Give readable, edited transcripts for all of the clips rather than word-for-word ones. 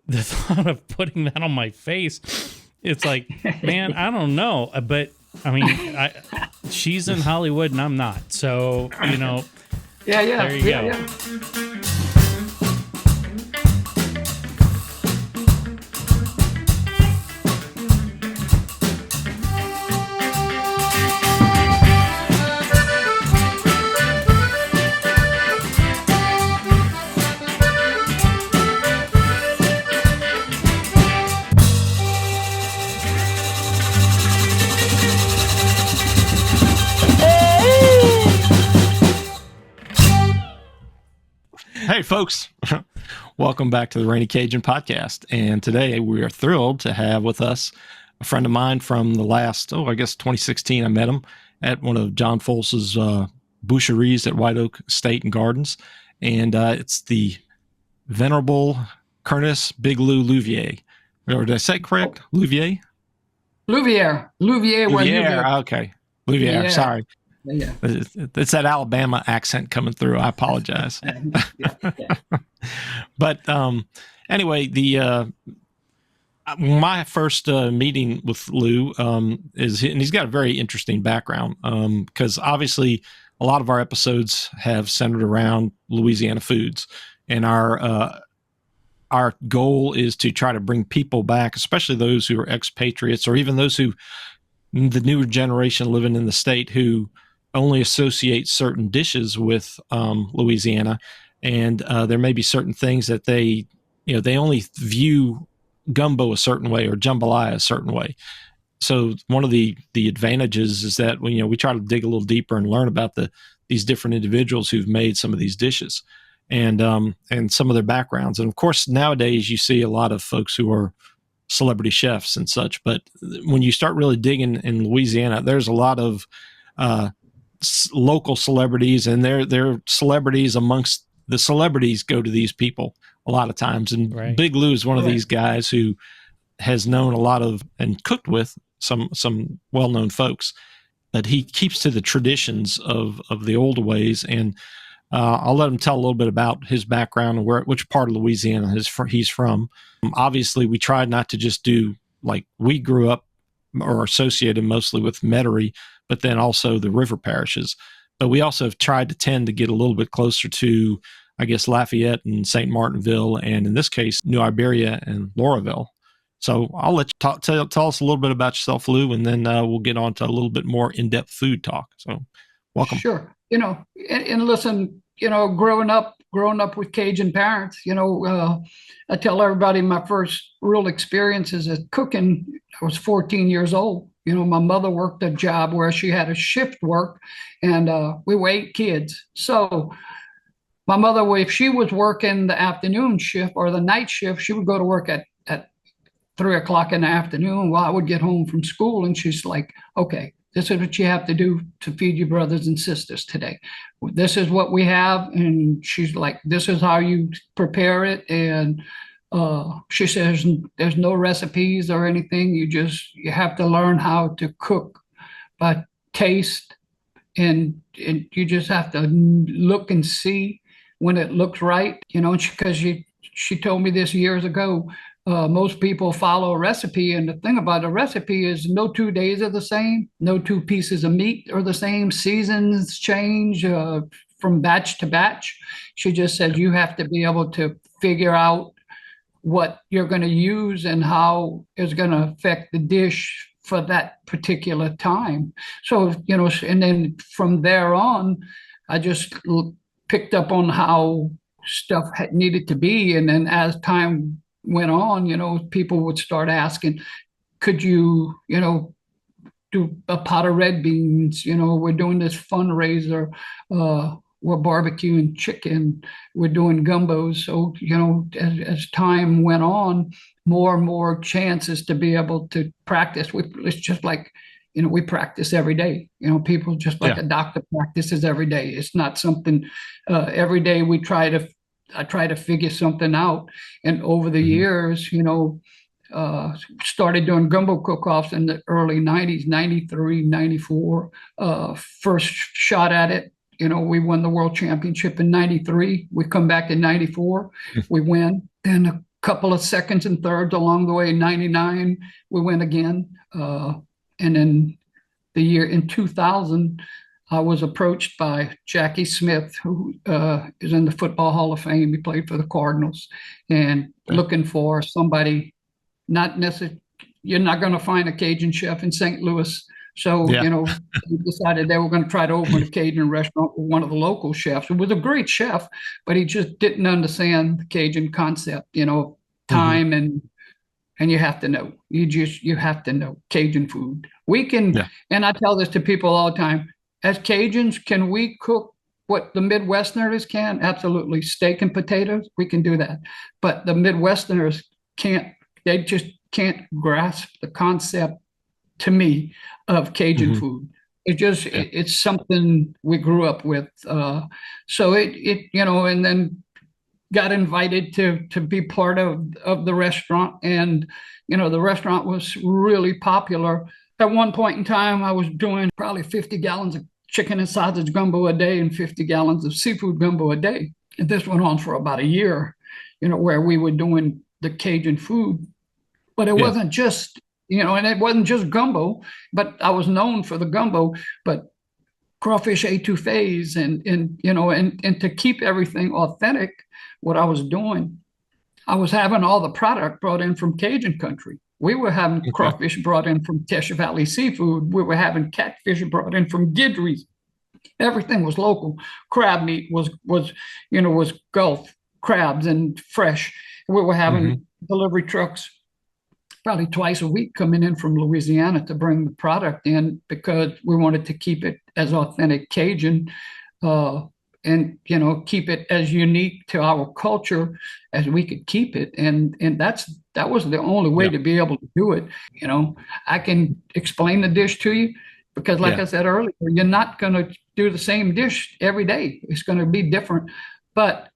the thought of putting that on my face, it's like, man, I don't know. But I mean, she's in Hollywood and I'm not. So, you know, there you go. Yeah. Hey, folks. Welcome back to the Rainy Cajun podcast. And today we are thrilled to have with us a friend of mine from the last, I guess 2016. I met him at one of John Folse's boucheries at White Oak Estate and Gardens. And it's the venerable Curtis Big Lou Luer. Or did I say it correct? Luer? Luer. Okay. Luer. Yeah. Sorry. Yeah. It's that Alabama accent coming through. I apologize. But anyway, my first meeting with Lou is, and he's got a very interesting background because obviously a lot of our episodes have centered around Louisiana foods, and our goal is to try to bring people back, especially those who are expatriates or even those who, the newer generation living in the state, who only associate certain dishes with Louisiana, and there may be certain things that they only view gumbo a certain way or jambalaya a certain way. So one of the advantages is that we try to dig a little deeper and learn about these different individuals who've made some of these dishes, and some of their backgrounds. And of course, nowadays you see a lot of folks who are celebrity chefs and such. But when you start really digging in Louisiana, there's a lot of local celebrities, and they're celebrities amongst the celebrities go to these people a lot of times. And Right. Big Lou is one of these guys who has known a lot of and cooked with some well-known folks, but he keeps to the traditions of the old ways. And I'll let him tell a little bit about his background and which part of Louisiana he's from. Obviously, we tried not to just do like we grew up or associated mostly with Metairie, but then also the river parishes. But we also have tried to tend to get a little bit closer to, I guess, Lafayette and St. Martinville, and in this case, New Iberia and Lauraville. So I'll let you tell us a little bit about yourself, Lou, and then we'll get on to a little bit more in-depth food talk. So welcome. Sure. And listen, growing up with Cajun parents, I tell everybody my first real experiences at cooking, I was 14 years old. My mother worked a job where she had a shift work, and we were 8 kids. So my mother, if she was working the afternoon shift or the night shift, she would go to work at 3:00 in the afternoon while I would get home from school. And she's like, okay, this is what you have to do to feed your brothers and sisters today. This is what we have. And she's like, this is how you prepare it. And she says there's no recipes or anything. You have to learn how to cook by taste, and you just have to look and see when it looks right. Because she told me this years ago. Most people follow a recipe, and the thing about a recipe is no 2 days are the same, no 2 pieces of meat are the same, seasons change from batch to batch. She just said you have to be able to figure out what you're going to use and how it's going to affect the dish for that particular time. So, and then from there on, I just picked up on how stuff needed to be. And then as time went on, people would start asking, could you, do a pot of red beans? We're doing this fundraiser. We're barbecuing chicken. We're doing gumbos. So, as time went on, more and more chances to be able to practice. It's just like, we practice every day. People just like a doctor practices every day. It's not something every day I try to figure something out. And over the years, started doing gumbo cook-offs in the early 90s, 93, 94. First shot at it, we won the world championship in 93. We come back in 94, we win. Then couple of seconds and thirds along the way. 99, we went again. And then the year in 2000, I was approached by Jackie Smith, who is in the Football Hall of Fame. He played for the Cardinals, and looking for somebody, not necessarily, you're not going to find a Cajun chef in St. Louis. So, we decided they were going to try to open a Cajun restaurant with one of the local chefs, who was a great chef, but he just didn't understand the Cajun concept, time and you have to know. You have to know Cajun food. We can, and I tell this to people all the time, as Cajuns, can we cook what the Midwesterners can? Absolutely. Steak and potatoes, we can do that. But the Midwesterners can't, they just can't grasp the concept, to me, of Cajun food. It's something we grew up with. So and then got invited to be part of the restaurant. And, the restaurant was really popular. At one point in time, I was doing probably 50 gallons of chicken and sausage gumbo a day and 50 gallons of seafood gumbo a day. And this went on for about a year, where we were doing the Cajun food. But it wasn't just, and it wasn't just gumbo, but I was known for the gumbo, but crawfish etouffees and to keep everything authentic, what I was doing, I was having all the product brought in from Cajun country. We were having crawfish brought in from Teche Valley Seafood. We were having catfish brought in from Guidry's. Everything was local. Crab meat was Gulf crabs and fresh. We were having delivery trucks probably twice a week coming in from Louisiana to bring the product in, because we wanted to keep it as authentic Cajun, and keep it as unique to our culture as we could keep it. And that was the only way to be able to do it. I can explain the dish to you, because like I said earlier, you're not going to do the same dish every day. It's going to be different. But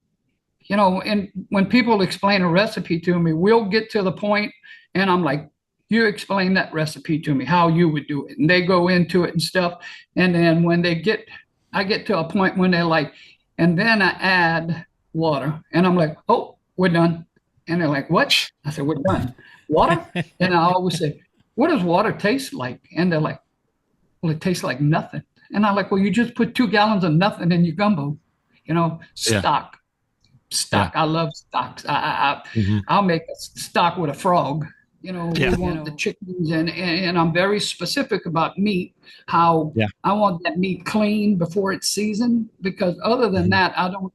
and when people explain a recipe to me, we'll get to the point and I'm like, you explain that recipe to me, how you would do it. And they go into it and stuff. And then when I get to a point when they're like, and then I add water. And I'm like, oh, we're done. And they're like, what? I said, we're done. Water? And I always say, what does water taste like? And they're like, well, it tastes like nothing. And I'm like, well, you just put 2 gallons of nothing in your gumbo. Stock. Yeah. I love stocks. I'll make a stock with a frog. We want the chickens, and I'm very specific about meat, how I want that meat clean before it's seasoned, because other than that, I don't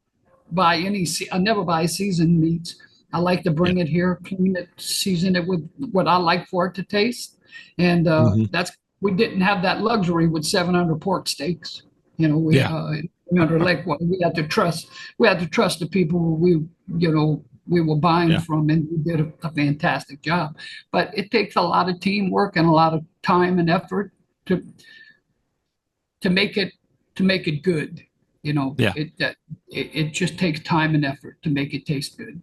buy I never buy seasoned meats. I like to bring it here, clean it, season it with what I like for it to taste. And we didn't have that luxury with 700 pork steaks. Under Lake, we had to trust the people we were buying from, and we did a fantastic job. But it takes a lot of teamwork and a lot of time and effort to make it good. It just takes time and effort to make it taste good.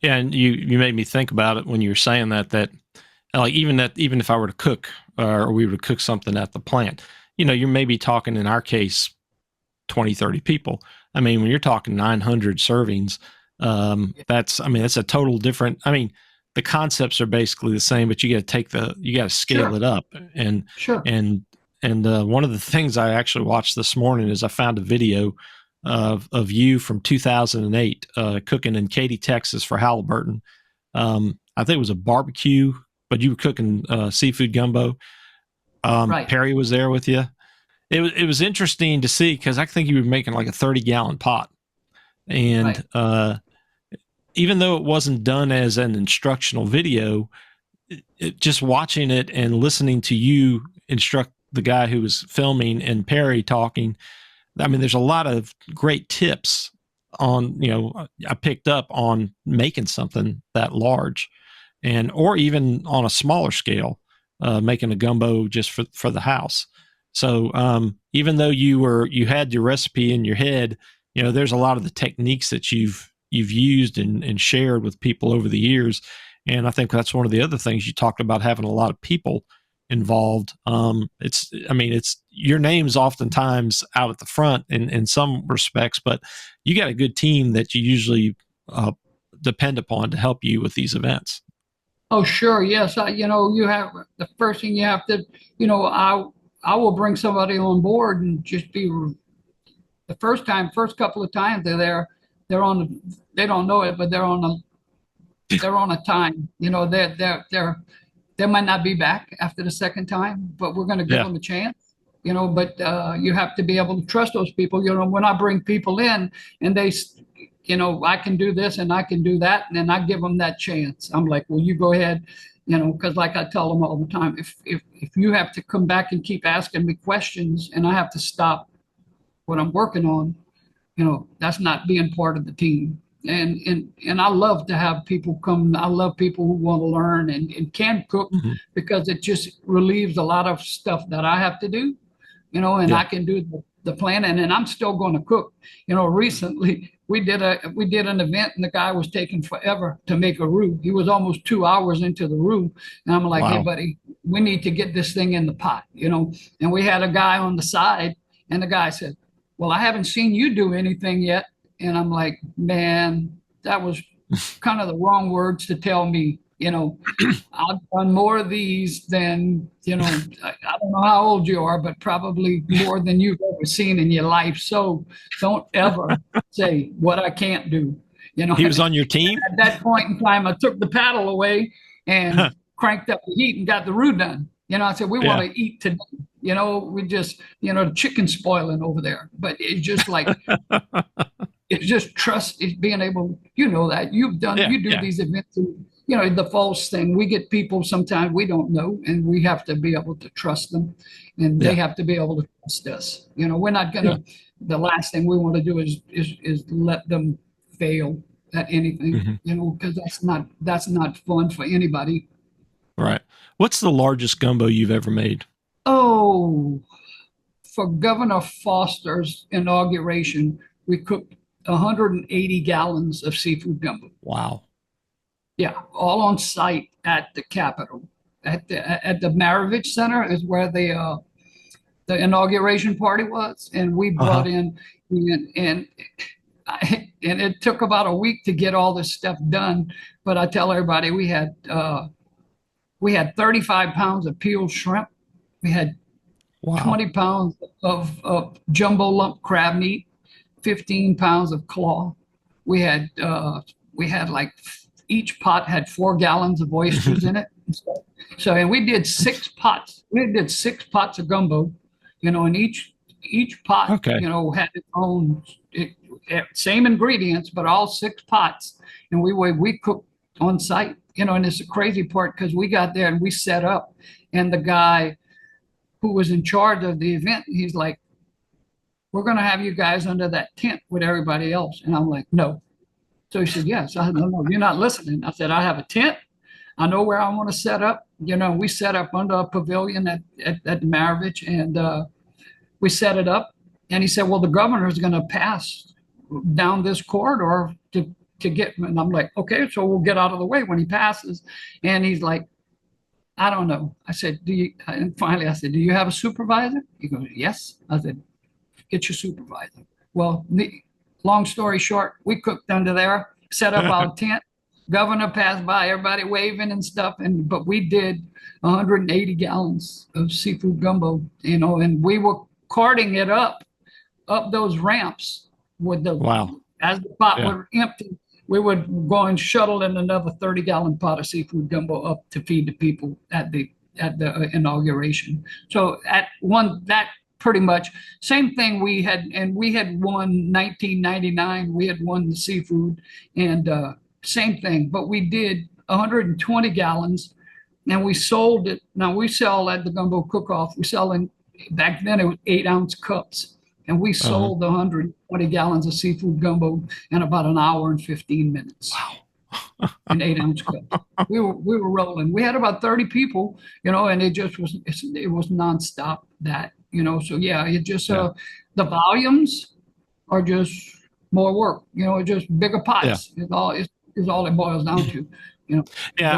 Yeah, and you made me think about it when you were saying that like even if I were to cook, or we were to cook something at the plant, you're maybe talking, in our case, 20, 30 people. I mean, when you're talking 900 servings, that's a total different, the concepts are basically the same, but you got to scale it up. And one of the things I actually watched this morning is I found a video of you from 2008, cooking in Katy, Texas for Halliburton. I think it was a barbecue, but you were cooking seafood gumbo. Right. Perry was there with you. It was interesting to see, because I think you were making like a 30-gallon pot. And even though it wasn't done as an instructional video, just watching it and listening to you instruct the guy who was filming and Perry talking, there's a lot of great tips on, I picked up on making something that large, or even on a smaller scale, making a gumbo just for the house. So even though you had your recipe in your head, there's a lot of the techniques that you've used and shared with people over the years. And I think that's one of the other things you talked about, having a lot of people involved. It's your name's oftentimes out at the front in some respects, but you got a good team that you usually depend upon to help you with these events. Oh, sure. Yes. You have the first thing you have to, I will bring somebody on board and just be the first couple of times they're there, they don't know it, but they're on a time, they might not be back after the second time, but we're going to give Yeah. them a chance, but you have to be able to trust those people. When I bring people in and I can do this and I can do that, and then I give them that chance. I'm like, well, you go ahead, because like I tell them all the time, if you have to come back and keep asking me questions and I have to stop what I'm working on, that's not being part of the team. And I love to have people come. I love people who want to learn and can cook, because it just relieves a lot of stuff that I have to do, and I can do the planning, and I'm still going to cook. Recently we did an event and the guy was taking forever to make a roux. He was almost 2 hours into the roux. And I'm like, Wow. hey buddy, we need to get this thing in the pot, and we had a guy on the side, and the guy said, well, I haven't seen you do anything yet. And I'm like, man, that was kind of the wrong words to tell me. I've done more of these than, I don't know how old you are, but probably more than you've ever seen in your life. So don't ever say what I can't do. He was on your team? At that point in time, I took the paddle away and cranked up the heat and got the roux done. I said, we want to eat today. We just, the chicken's spoiling over there. But it's just like, it's just trust, it's being able, that you've done, you do these events, and, the Folse thing, we get people sometimes we don't know, and we have to be able to trust them, and they have to be able to trust us. We're not going to, the last thing we want to do is let them fail at anything, because that's not fun for anybody. Right. What's the largest gumbo you've ever made? Oh, for Governor Foster's inauguration, we cooked 180 gallons of seafood gumbo. Wow. Yeah, all on site at the Capitol. At the Maravich Center is where the inauguration party was, and we brought in and it took about a week to get all this stuff done. But I tell everybody we had 35 pounds of peeled shrimp. We had 20 pounds of jumbo lump crab meat, 15 pounds of claw. We had like each pot had 4 gallons of oysters in it. So and we did 6 pots. We did 6 pots of gumbo, and each pot, had its own same ingredients, but all 6 pots. And we cooked on site, and it's the crazy part, because we got there and we set up, and the guy who was in charge of the event, he's like, we're going to have you guys under that tent with everybody else. And I'm like, no. So he said, yes. I said, no, you're not listening. I said, I have a tent. I know where I want to set up. We set up under a pavilion at the Maravich, and we set it up. And he said, well, the governor's going to pass down this corridor to get, and I'm like, okay, so we'll get out of the way when he passes. And he's like, I don't know. I said, and finally I said, do you have a supervisor? He goes, yes. I said, get your supervisor. Well, long story short, we cooked under there, set up our tent. Governor passed by, everybody waving and stuff. But we did 180 gallons of seafood gumbo, and we were carting it up those ramps with as the pot were empty. We would go and shuttle in another 30-gallon pot of seafood gumbo up to feed the people at the inauguration. So that pretty much same thing we had won 1999. We had won the seafood, and same thing. But we did 120 gallons, and we sold it. Now we sell at the Gumbo Cook-Off. We sell back then it was 8-ounce cups. And we sold 120 gallons of seafood gumbo in about an hour and 15 minutes. Wow. In 8-ounce cups. We were rolling. We had about 30 people, and it was nonstop that, So it just the volumes are just more work, just bigger pots. Yeah. Is all it boils down to. Yeah.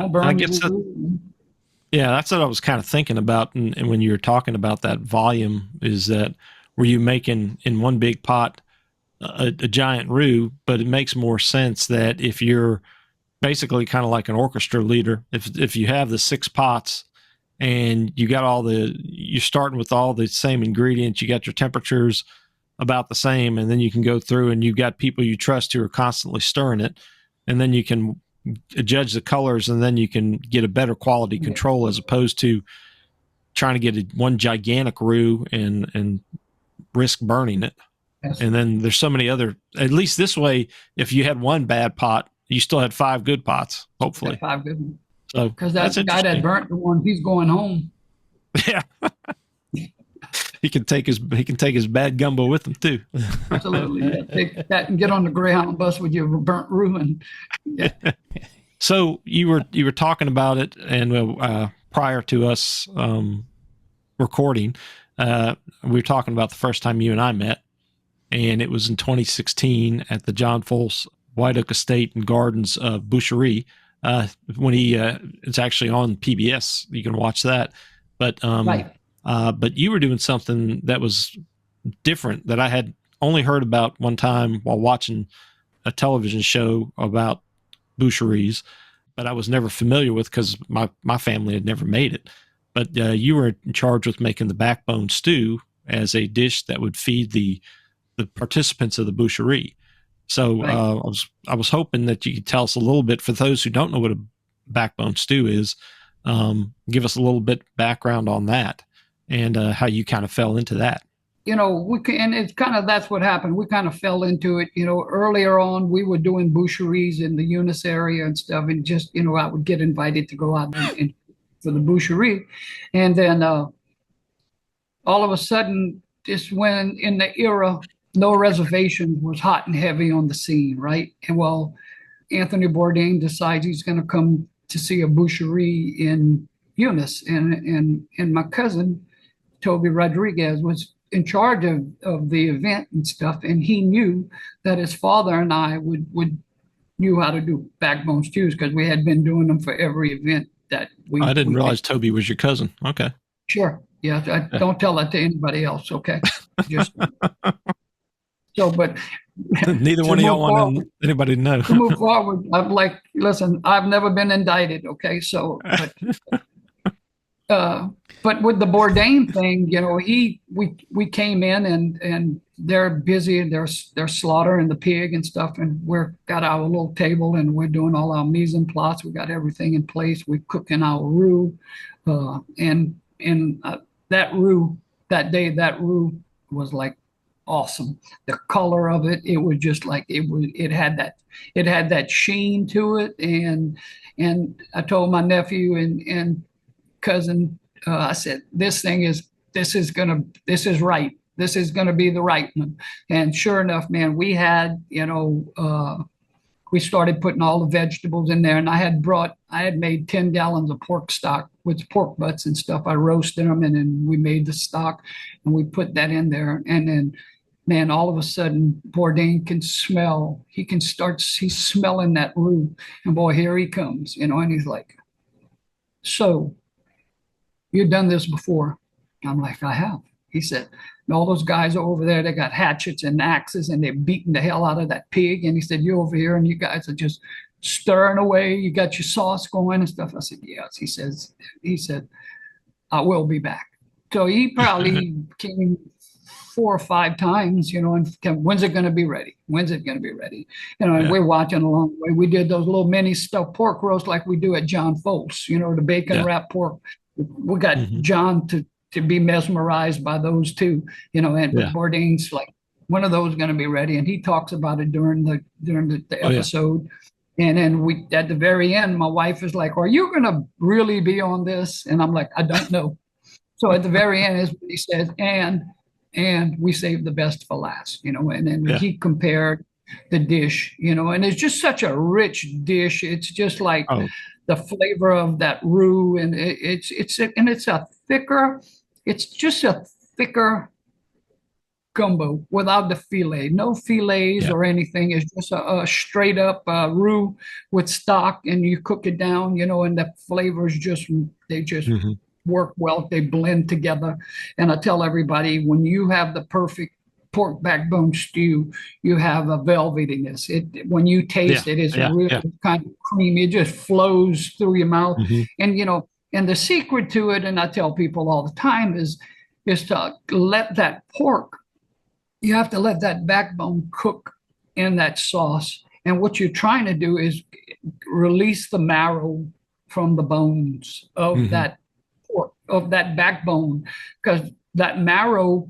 Don't burn I guess that's what I was kind of thinking about, and when you were talking about that volume, is that were you making in one big pot a giant roux, but it makes more sense that if you're basically kind of like an orchestra leader, if you have the 6 pots and you got you're starting with all the same ingredients, you got your temperatures about the same, and then you can go through and you've got people you trust who are constantly stirring it, and then you can judge the colors, and then you can get a better quality control as opposed to trying to get one gigantic roux and risk burning it. Yes. And then there's so many other, at least this way, if you had one bad pot, you still had 5 good pots, hopefully. 5 good ones. So because that guy that burnt the one, he's going home. Yeah. He can take his bad gumbo with him too. Absolutely. Yeah, take that and get on the Greyhound bus with your burnt roux. And yeah. So you were talking about it, and prior to us recording, we were talking about the first time you and I met, and it was in 2016 at the John Folse White Oak Estate and Gardens Boucherie. When it's actually on PBS, you can watch that. But Right. But you were doing something that was different that I had only heard about one time while watching a television show about boucheries, but I was never familiar with because my family had never made it. But you were in charge with making the backbone stew as a dish that would feed the participants of the boucherie. So Right. I was hoping that you could tell us a little bit, for those who don't know what a backbone stew is, give us a little bit background on that and how you kind of fell into that. And it's kind of, that's what happened. We kind of fell into it. Earlier on, we were doing boucheries in the Eunice area and stuff, and just, I would get invited to go out and for the boucherie. And then all of a sudden, just when in the era, no reservations was hot and heavy on the scene, right? And well, Anthony Bourdain decides he's going to come to see a boucherie in Eunice, and my cousin Toby Rodriguez was in charge of the event and stuff, and he knew that his father and I would knew how to do backbone stews because we had been doing them for every event that we. I didn't realize Toby was your cousin. Okay. Sure. Yeah. Don't tell that to anybody else. Okay. Just so, but neither one of y'all want anybody to know. To move forward, I'm like, listen, I've never been indicted. Okay. So, but with the Bourdain thing, we came in and they're busy. They're slaughtering the pig and stuff, and we're got our little table and we're doing all our mise en place. We got everything in place. We're cooking our roux, and that roux that day, that roux was like awesome. The color of it, it was just like it had that sheen to it, and I told my nephew and cousin, I said, this is right. This is gonna be the right one. And sure enough, man, we had, we started putting all the vegetables in there, and I had made 10 gallons of pork stock with pork butts and stuff. I roasted them, and then we made the stock and we put that in there. And then, man, all of a sudden, Bourdain can smell. He's smelling that roux, and boy, here he comes, and he's like, so you've done this before? I'm like, I have. He said, and all those guys are over there, they got hatchets and axes and they're beating the hell out of that pig. And he said, you're over here and you guys are just stirring away. You got your sauce going and stuff. I said, yes. He said, I will be back. So he probably came 4 or 5 times, and when's it going to be ready? When's it going to be ready? And we're watching along the way. We did those little mini stuffed pork roasts like we do at John Folse, the bacon wrap pork. We got John to be mesmerized by those too, and Bourdain's like, when are those going to be ready? And he talks about it during the episode. And then we, at the very end, my wife is like, are you going to really be on this? And I'm like, I don't know. So at the very end is when he says, and we saved the best for last, and then he compared the dish, and it's just such a rich dish. It's just like the flavor of that roux, and it's just a thicker gumbo without the filet, no fillets or anything. It's just a straight up roux with stock, and you cook it down, and the flavors just work well. They blend together. And I tell everybody, when you have the perfect pork backbone stew, you have a velvetiness. When you taste it, it's really kind of creamy. It just flows through your mouth. And and the secret to it, and I tell people all the time, is to let that pork. You have to let that backbone cook in that sauce. And what you're trying to do is release the marrow from the bones of that pork, of that backbone, because that marrow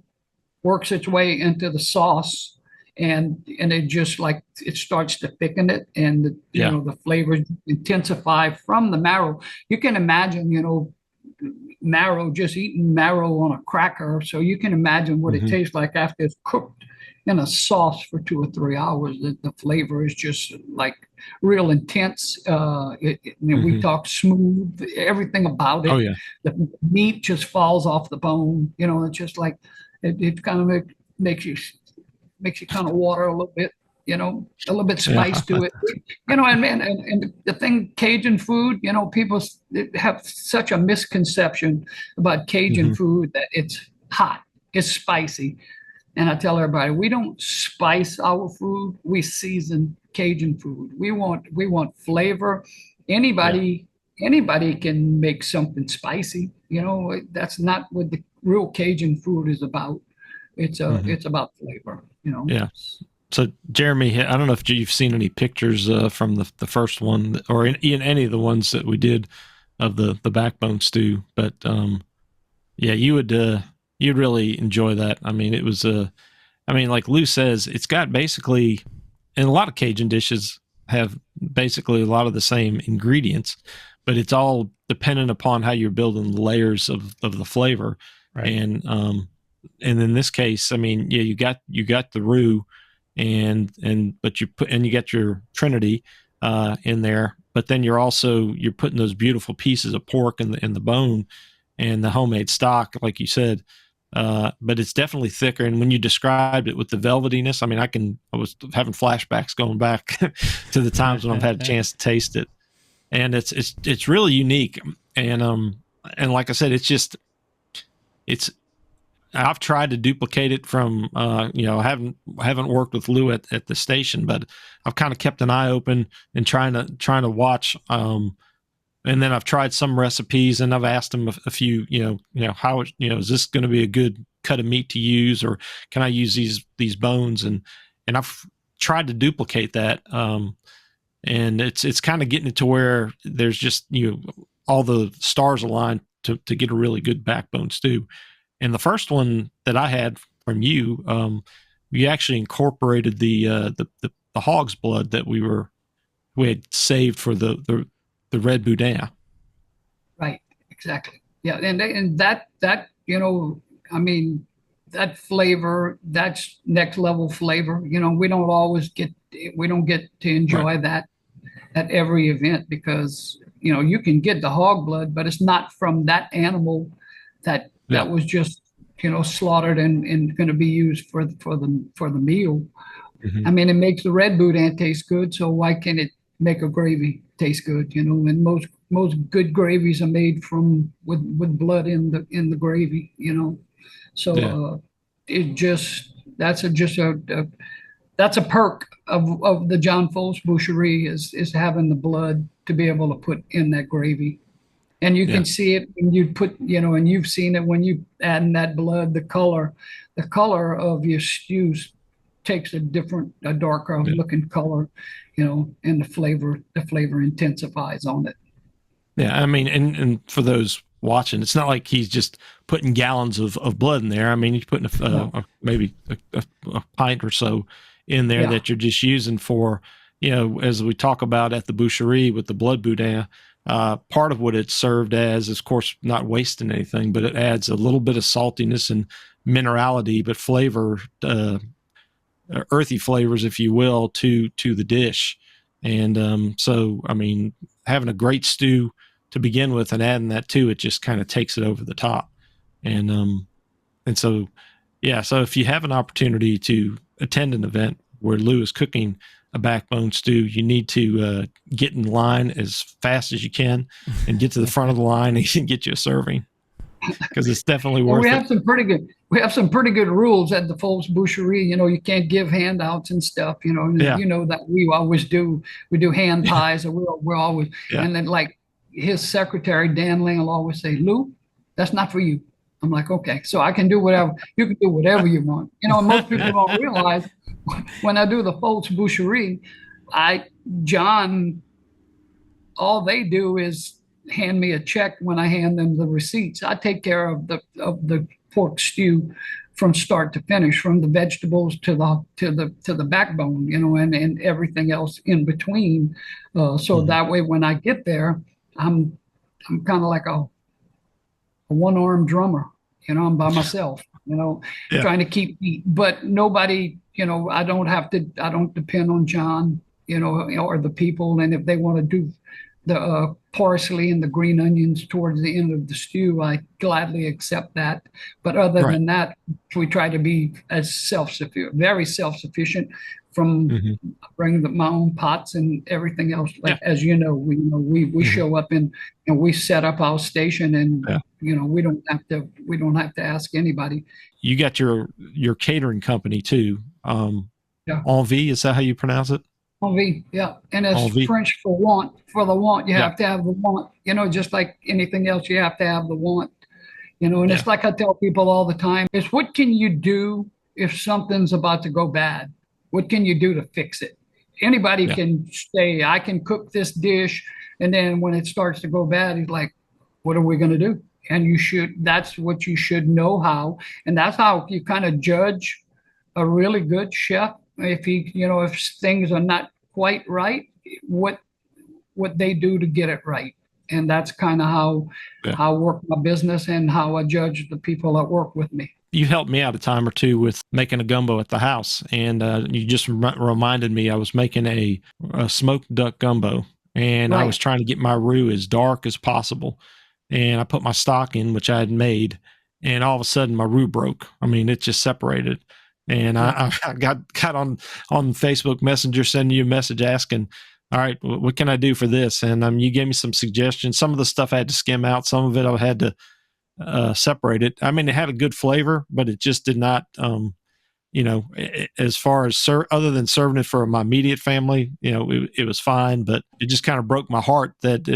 works its way into the sauce, and it just like it starts to thicken it, and the flavors intensify from the marrow. You can imagine, marrow, just eating marrow on a cracker. So you can imagine what it tastes like after it's cooked in a sauce for 2 or 3 hours. The flavor is just like real intense. We talk smooth, everything about it. Oh yeah. The meat just falls off the bone. It's just like it kind of makes you kind of water a little bit. A little bit spice to it, and the thing, Cajun food, people have such a misconception about Cajun food, that it's hot, it's spicy. And I tell everybody, we don't spice our food, we season Cajun food. We want flavor. Anybody can make something spicy. That's not what the real Cajun food is about. It's about flavor, Yeah. So, Jeremy, I don't know if you've seen any pictures from the first one, or in any of the ones that we did of the backbone stew, but you'd really enjoy that. I mean, it was like Lou says, it's got basically, and a lot of Cajun dishes have basically a lot of the same ingredients, but it's all dependent upon how you're building the layers of the flavor. Right. And in this case, I mean, you got the roux. But you get your Trinity in there, but then you're putting those beautiful pieces of pork in the bone and the homemade stock, like you said. But it's definitely thicker. And when you described it with the velvetiness, I mean, I was having flashbacks going back to the times when I've had a chance to taste it, and it's really unique. And like I said, I've tried to duplicate it from, I haven't worked with Lou at the station, but I've kind of kept an eye open and trying to watch. And then I've tried some recipes, and I've asked him a few, how, is this going to be a good cut of meat to use, or can I use these bones? And I've tried to duplicate that. And it's kind of getting it to where there's just, all the stars aligned to get a really good backbone stew. And the first one that I had from you, we actually incorporated the hog's blood that we had saved for the red Bourdain. Right, exactly. Yeah, and that I mean, that flavor, that's next level flavor. We don't get to enjoy that at every event, because you can get the hog blood, but it's not from that animal that was just slaughtered and going to be used for the meal. I mean, it makes the red Bourdain taste good, so why can't it make a gravy taste good? And most good gravies are made with blood in the gravy. So that's a perk of the John Folse Boucherie is having the blood to be able to put in that gravy. And you can see it when you put, and you've seen it when you add in that blood, the color of your stews takes a darker looking color, and the flavor intensifies on it. Yeah. I mean, and for those watching, it's not like he's just putting gallons of blood in there. I mean, he's putting maybe a pint or so in there that you're just using for, as we talk about at the Boucherie with the blood Bourdain. Part of what it's served as is, of course, not wasting anything, but it adds a little bit of saltiness and minerality, but flavor, earthy flavors, if you will, to the dish. And so, I mean, having a great stew to begin with and adding that to it just kind of takes it over the top. And so, so if you have an opportunity to attend an event where Lou is cooking a backbone stew, you need to get in line as fast as you can and get to the front of the line and get you a serving. because it's definitely And worth we it. have some pretty good rules at the Folse Boucherie. You can't give handouts and stuff. Yeah. You know that we always do. We do hand pies, and we're always. Yeah. And then like his secretary Dan Ling will always say, "Lou, that's not for you." I'm like, okay, so I can do whatever. You can do whatever you want. Most people don't realize when I do the Folse Boucherie, John, all they do is hand me a check when I hand them the receipts. I take care of the pork stew from start to finish, from the vegetables to the backbone, and everything else in between. So that way, when I get there, I'm kind of like a one-armed drummer. I'm by myself. Yeah. Trying to keep beat, but nobody. I don't depend on John. Or the people, and if they want to do the parsley and the green onions towards the end of the stew, I gladly accept that. But other Right. than that, we try to be as very self-sufficient from bringing my own pots and everything else. Like, as we show up and we set up our station, and we don't have to ask anybody. You got your catering company too. Yeah. Envie, is that how you pronounce it? Envie, yeah. And it's Envie. French for want. For the want, you have to have the want. Just like anything else, you have to have the want. And it's like I tell people all the time, it's what can you do if something's about to go bad? What can you do to fix it? Anybody can say, I can cook this dish. And then when it starts to go bad, he's like, what are we going to do? And that's what you should know how. And that's how you kind of judge a really good chef. If things are not quite right, what they do to get it right. And that's kind of how I work my business and how I judge the people that work with me. You helped me out a time or two with making a gumbo at the house. And you just reminded me I was making a smoked duck gumbo. And I was trying to get my roux as dark as possible. And I put my stock in, which I had made. And all of a sudden, my roux broke. I mean, it just separated. And I got on Facebook Messenger, sending you a message asking, all right, what can I do for this? And you gave me some suggestions. Some of the stuff I had to skim out. Some of it I had to separate it. I mean, it had a good flavor, but it just did not, as far as other than serving it for my immediate family, it was fine. But it just kind of broke my heart that,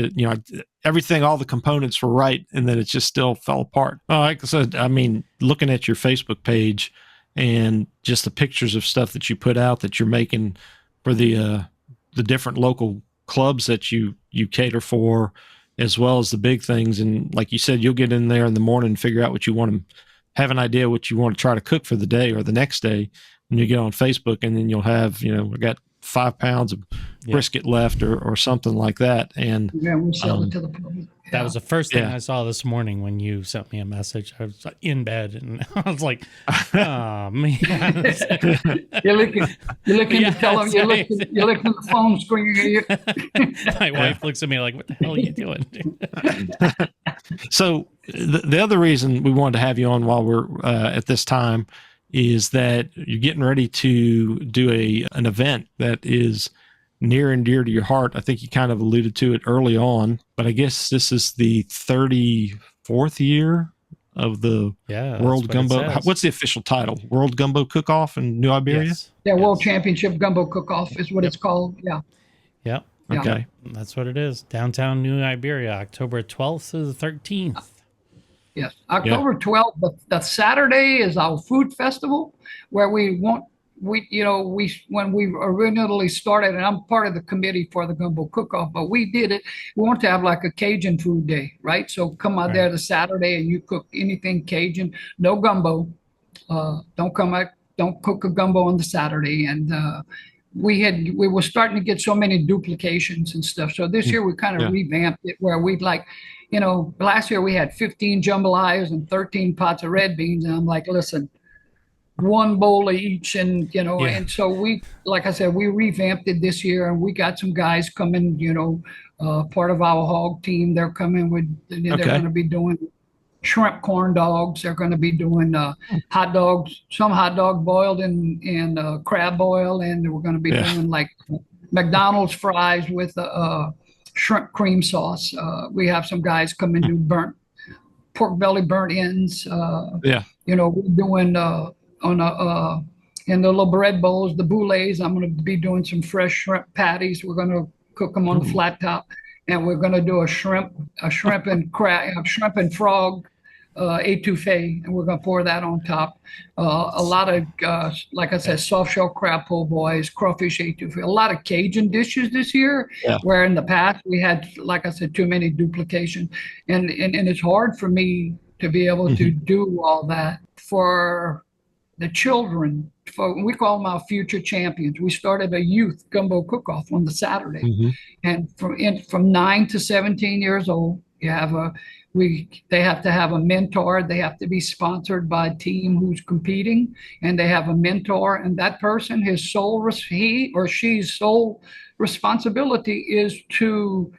everything, all the components were right, and then it just still fell apart. Like I said, I mean, looking at your Facebook page, and just the pictures of stuff that you put out that you're making for the different local clubs that you cater for, as well as the big things. And like you said, you'll get in there in the morning and figure out what you want to have, an idea what you want to try to cook for the day or the next day when you get on Facebook, and then you'll have, we got 5 pounds of brisket left or something like that. And we sell it to the public. That was the first thing I saw this morning when you sent me a message. I was in bed and I was like, oh, man. You're looking to tell them, you're looking at the phone screen. My wife looks at me like, what the hell are you doing? So the other reason we wanted to have you on while we're at this time is that you're getting ready to do an event that is near and dear to your heart. I think you kind of alluded to it early on, but I guess this is the 34th year of the World Gumbo. What's the official title? World Gumbo Cook-Off in New Iberia? Yes. Yeah, World Championship Gumbo Cook-Off is what it's called. Yeah. Yep. Okay. That's what it is. Downtown New Iberia, October 12th to the 13th. Yes. October 12th, the Saturday is our food festival where when we originally started, and I'm part of the committee for the Gumbo Cook-Off, but we did it. We want to have like a Cajun food day, right? So come out there the Saturday and you cook anything Cajun, no gumbo. Don't cook a gumbo on the Saturday. And we were starting to get so many duplications and stuff. So this year we kind of revamped it where we'd like, last year we had 15 jambalayas and 13 pots of red beans. And I'm like, listen, one bowl of each. And, and so like I said, we revamped it this year and we got some guys coming, part of our hog team. They're coming with, they're going to be doing shrimp corn dogs. They're going to be doing hot dogs, some hot dog boiled in crab boil. And we're going to be doing like McDonald's fries with shrimp cream sauce. We have some guys come and do pork belly burnt ends. Yeah. We're doing in the little bread bowls, the boulets. I'm going to be doing some fresh shrimp patties. We're going to cook them on the flat top, and we're going to do a shrimp shrimp and frog étouffée, and we're going to pour that on top. A lot of, like I said, soft shell crab po' boys, crawfish étouffée, a lot of Cajun dishes this year, where in the past we had, like I said, too many duplication. And it's hard for me to be able to do all that for the children. We call them our future champions. We started a youth gumbo cook-off on the Saturday, and from 9 to 17 years old, they have to have a mentor. They have to be sponsored by a team who's competing, and they have a mentor. And that person, he or she's sole responsibility is to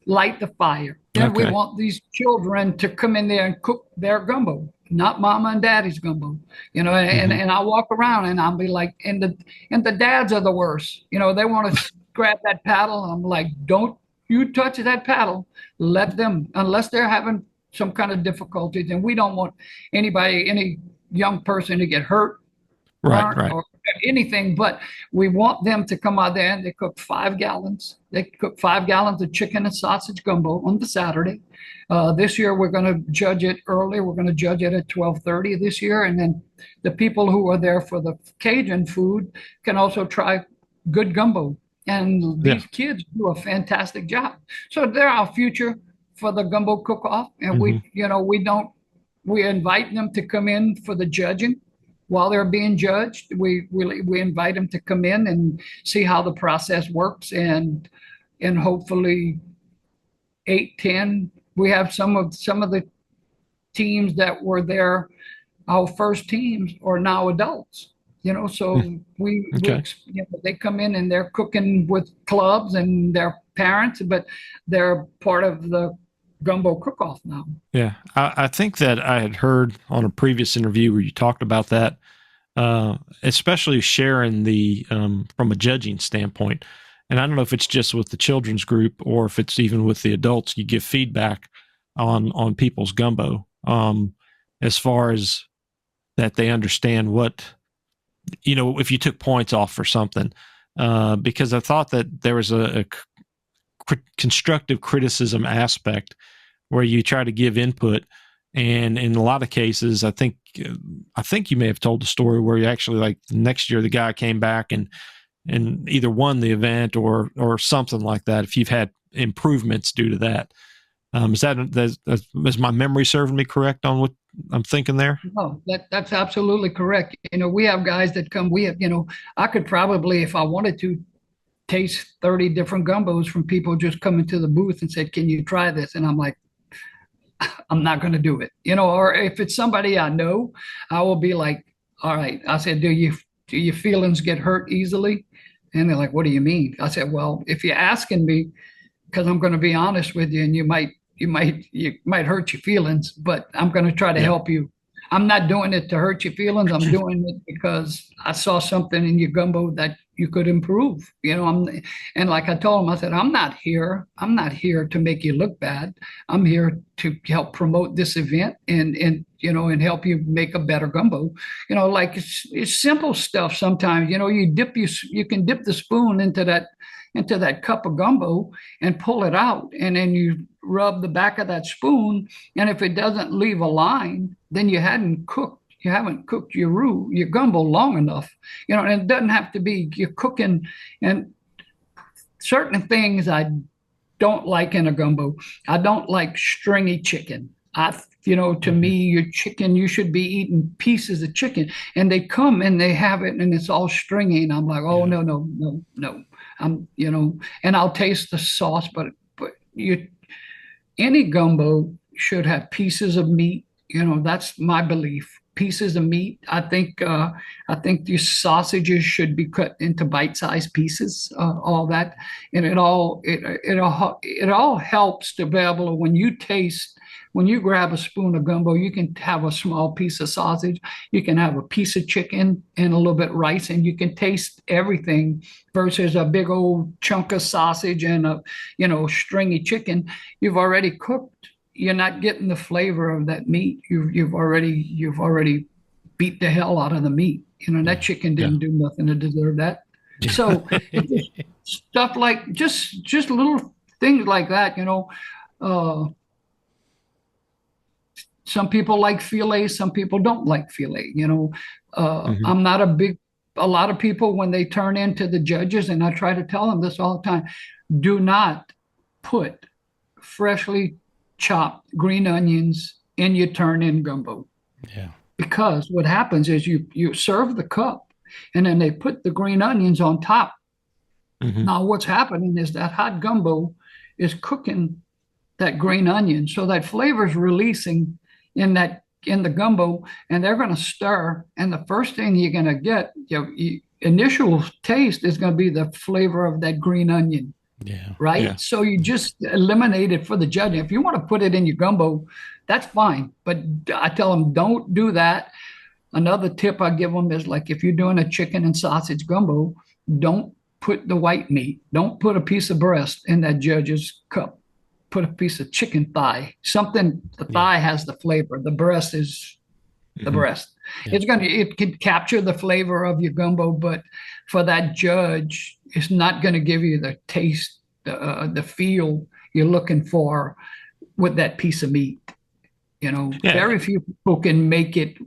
light the fire. And we want these children to come in there and cook their gumbo, not mama and daddy's gumbo, and I walk around and I'll be like, and the dads are the worst. They want to grab that paddle. I'm like, don't you touch that paddle. Let them, unless they're having some kind of difficulties. And we don't want any young person to get hurt or anything, but we want them to come out there and they cook 5 gallons. They cook 5 gallons of chicken and sausage gumbo on the Saturday. This year, we're going to judge it early. We're going to judge it at 12:30 this year. And then the people who are there for the Cajun food can also try good gumbo. And these kids do a fantastic job. So they're our future for the gumbo cook-off. And we invite them to come in for the judging. While they're being judged, we invite them to come in and see how the process works. And hopefully 8, 10, we have some of the teams that were there, our first teams are now adults. So they come in and they're cooking with clubs and their parents, but they're part of the gumbo cook-off now. Yeah. I think that I had heard on a previous interview where you talked about that, especially sharing the, from a judging standpoint. And I don't know if it's just with the children's group or if it's even with the adults, you give feedback on people's gumbo, as far as that they understand what, if you took points off for something, because I thought that there was a constructive criticism aspect where you try to give input. And in a lot of cases, I think you may have told the story where you actually, like, the next year, the guy came back and either won the event or something like that, if you've had improvements due to that. Is my memory serving me correct on what I'm thinking there? No, that's absolutely correct. We have guys that come, I could probably, if I wanted to, taste 30 different gumbos from people just coming to the booth and said, can you try this? And I'm like, I'm not going to do it. Or if it's somebody I know, I will be like, all right. I said, do your feelings get hurt easily? And they're like, what do you mean? I said, well, if you're asking me, because I'm going to be honest with you, and you might hurt your feelings, but I'm going to try to help you. I'm not doing it to hurt your feelings. I'm doing it because I saw something in your gumbo that you could improve. And like I told him, I said, I'm not here to make you look bad. I'm here to help promote this event and help you make a better gumbo. Like it's simple stuff. Sometimes, you can dip the spoon into that cup of gumbo and pull it out, and then you rub the back of that spoon, and if it doesn't leave a line, then you haven't cooked your roux, your gumbo long enough. And it doesn't have to be you're cooking. And certain things I don't like in a gumbo. I don't like stringy chicken. To me, your chicken, you should be eating pieces of chicken, and they come and they have it and it's all stringy, and I'm like, oh, no. And I'll taste the sauce, but any gumbo should have pieces of meat. That's my belief. Pieces of meat. I think your sausages should be cut into bite-sized pieces. All that, and it all helps to be able to, when you grab a spoon of gumbo, you can have a small piece of sausage, you can have a piece of chicken and a little bit of rice, and you can taste everything versus a big old chunk of sausage and a stringy chicken. You've already cooked you're not getting the flavor of that meat. You've already beat the hell out of the meat. That chicken didn't do nothing to deserve that. So it's just stuff like just little things like that. Some people like filet, some people don't like filet. I'm not a lot of people, when they turn into the judges, and I try to tell them this all the time, do not put freshly chopped green onions in your turn-in gumbo. Yeah. Because what happens is you serve the cup, and then they put the green onions on top. Now what's happening is that hot gumbo is cooking that green onion, so that flavor is releasing in the gumbo, and they're going to stir. And the first thing you're going to get, initial taste is going to be the flavor of that green onion. Yeah. Right. Yeah. So you just eliminate it for the judging. If you want to put it in your gumbo, that's fine. But I tell them, don't do that. Another tip I give them is, like, if you're doing a chicken and sausage gumbo, don't put the white meat. Don't put a piece of breast in that judge's cup. Put a piece of chicken thigh. Something, the thigh has the flavor. The breast is the breast. Yeah. It can capture the flavor of your gumbo, but for that judge, it's not going to give you the taste, the feel you're looking for with that piece of meat. Very few people can make it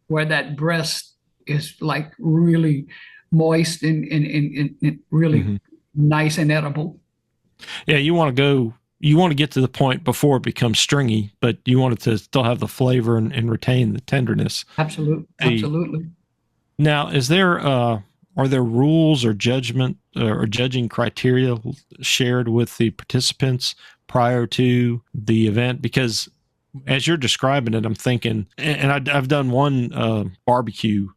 where that breast is like really moist and really nice and edible. Yeah, you want to get to the point before it becomes stringy, but you want it to still have the flavor and retain the tenderness. Absolutely. Now, are there rules or judging criteria shared with the participants prior to the event? Because as you're describing it, I'm thinking, and I've done one barbecue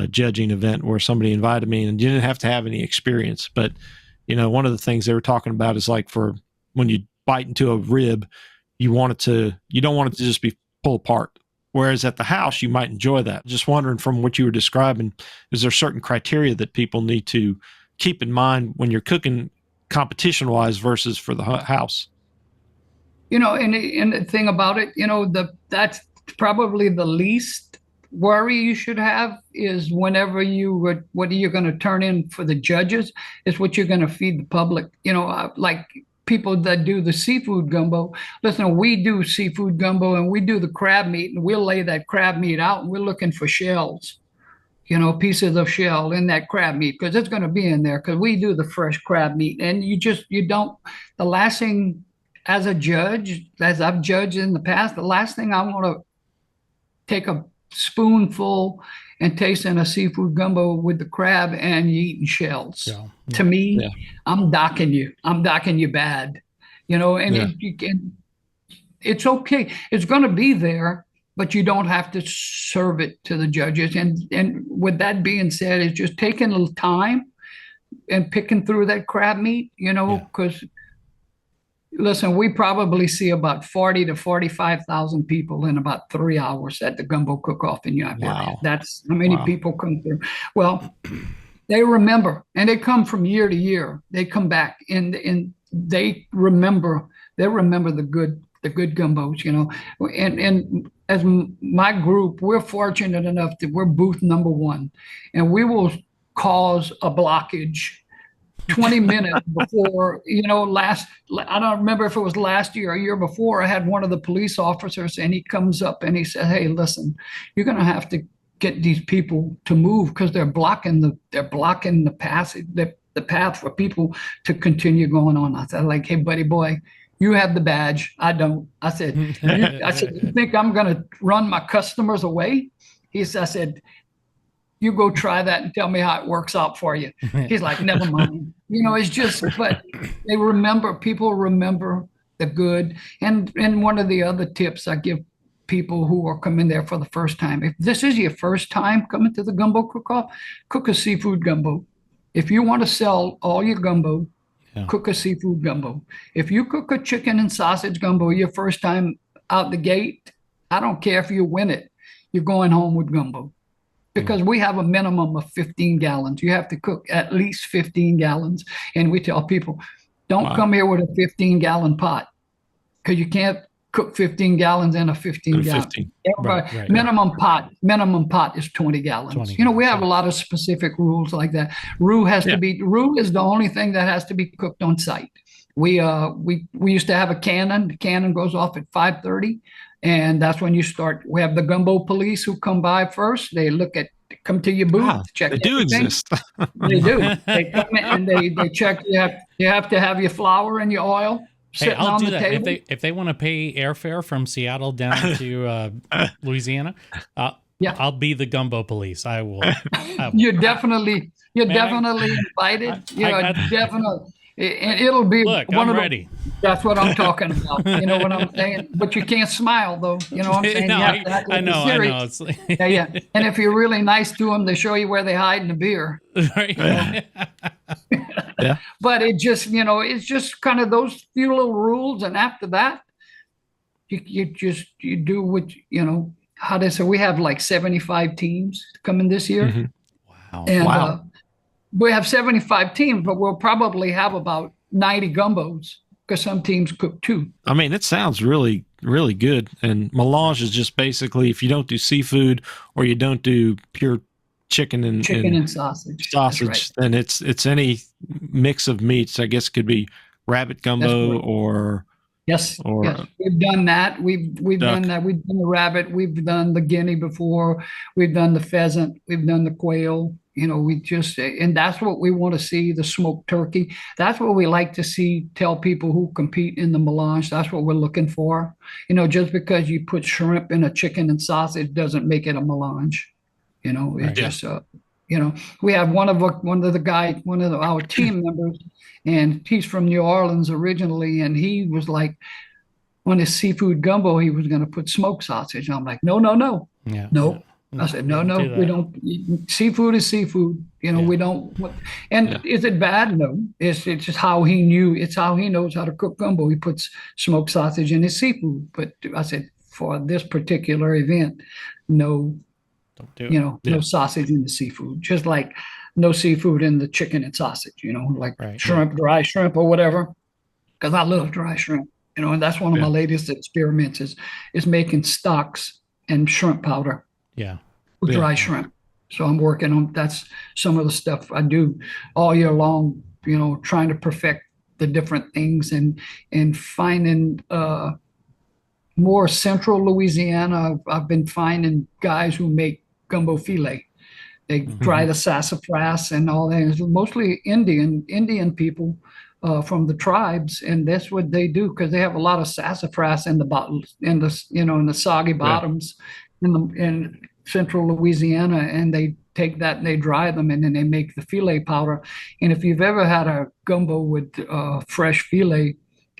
judging event where somebody invited me, and you didn't have to have any experience, but one of the things they were talking about is, like, for when you bite into a rib, you don't want it to just be pulled apart. Whereas at the house, you might enjoy that. Just wondering, from what you were describing, is there certain criteria that people need to keep in mind when you're cooking competition-wise versus for the house? And the thing about it, that's probably the least worry you should have, is whenever what are you going to turn in for the judges is what you're going to feed the public. Like people that do the seafood gumbo. Listen, we do seafood gumbo and we do the crab meat, and we'll lay that crab meat out, and we're looking for shells, pieces of shell in that crab meat, because it's going to be in there, because we do the fresh crab meat. And the last thing, as a judge, as I've judged in the past, the last thing I want to take a spoonful and tasting a seafood gumbo with the crab and you eating shells. Yeah. To me, I'm docking you. I'm docking you bad. It's okay. It's going to be there, but you don't have to serve it to the judges. And with that being said, it's just taking a little time and picking through that crab meat, because listen, we probably see about 40 to 45,000 people in about 3 hours at the Gumbo Cook-Off in Inauguration. Wow. That's how many people come through. Well, they remember, and they come from year to year. They come back and they remember the good gumbos, And as my group, we're fortunate enough that we're booth number 1, and we will cause a blockage 20 minutes before, I don't remember if it was last year or a year before. I had one of the police officers, and he comes up and he said, "Hey, listen, you're going to have to get these people to move, because they're blocking the passage, the path for people to continue going on." I said, like, "Hey, buddy boy, you have the badge. I don't." I said, "You think I'm going to run my customers away?" I said, "You go try that and tell me how it works out for you." He's like, "Never mind." It's just, but people remember the good. And one of the other tips I give people who are coming there for the first time, if this is your first time coming to the Gumbo Cook-Off, cook a seafood gumbo. If you want to sell all your gumbo, cook a seafood gumbo. If you cook a chicken and sausage gumbo your first time out the gate, I don't care if you win it, you're going home with gumbo. Because we have a minimum of 15 gallons. You have to cook at least 15 gallons. And we tell people, don't come here with a 15-gallon pot, because you can't cook 15 gallons in a 15 gallon. 15. Everybody, Right. minimum pot is 20 gallons. 20 You know, we have gallons, a lot of specific rules like that. Roux has to be, roux is the only thing that has to be cooked on site. We used to have a cannon. The cannon goes off at 5:30, and that's when you start. We have the gumbo police who come by first. They come to your booth, Wow, check they do everything. exist. They do. They come in and they check. You have to have your flour and your oil Hey, sitting I'll on do the that table. if they want to pay airfare from Seattle down to Louisiana. Yeah. I'll be the gumbo police. I will. You're definitely Man, invited. Definitely, and it'll be Look, one I'm of the. ready. That's what I'm talking about. You know what I'm saying? But you can't smile though. You know what I'm saying? No, You have to act like I know. you're I serious. know. It's like, Yeah. And if you're really nice to them, they show you where they hide in the beer. right? Yeah. But it's just kind of those few little rules, and after that, you do what how they say. We have like 75 teams coming this year, Mhm. Wow. and Wow. we have 75 teams, but we'll probably have about 90 gumbos because some teams cook two. I mean, it sounds really, really good. And melange is just basically if you don't do seafood or you don't do pure chicken and Sausage. That's sausage, right. then it's any mix of meats. I guess it could be rabbit gumbo correct. or Yes, or yes, we've done that. We've duck. done that. We've done the rabbit. We've done the guinea before. We've done the pheasant. We've done the quail. And that's what we want to see, the smoked turkey. That's what we like to see, tell people who compete in the melange. That's what we're looking for. Just because you put shrimp in a chicken and sausage doesn't make it a melange. It's Right. just, we have one of our team members, and he's from New Orleans originally, and he was like, on his seafood gumbo, he was going to put smoked sausage. And I'm like, no, Yeah. no. I said, no, do we that. don't. Seafood is seafood. We don't. And is it bad? No. It's just how he knew. It's how he knows how to cook gumbo. He puts smoked sausage in his seafood. But I said, for this particular event, no, Don't do it. no sausage in the seafood. Just like no seafood in the chicken and sausage. Like Right. shrimp, dry shrimp, or whatever. Because I love dry shrimp. And that's one of my latest experiments is making stocks and shrimp powder. Yeah. With Yeah. dry shrimp. So I'm working on that's some of the stuff I do all year long, trying to perfect the different things and finding more central Louisiana. I've been finding guys who make gumbo filet. They dry the sassafras and all that. It's mostly Indian people from the tribes, and that's what they do because they have a lot of sassafras in the bottles, in the soggy bottoms in central Louisiana, and they take that and they dry them, and then they make the filet powder. And if you've ever had a gumbo with fresh filet,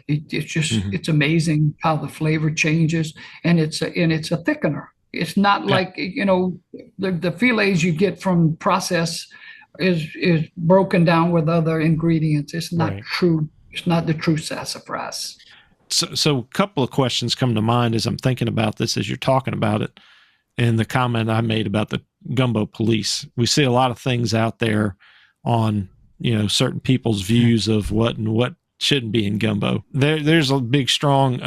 it's just it's amazing how the flavor changes, and it's a thickener. It's not like the fillets you get from process is broken down with other ingredients. It's not true. It's not the true sassafras. So a couple of questions come to mind as I'm thinking about this as you're talking about it. And the comment I made about the gumbo police. We see a lot of things out there on, certain people's views of what and what shouldn't be in gumbo. There's a big, strong,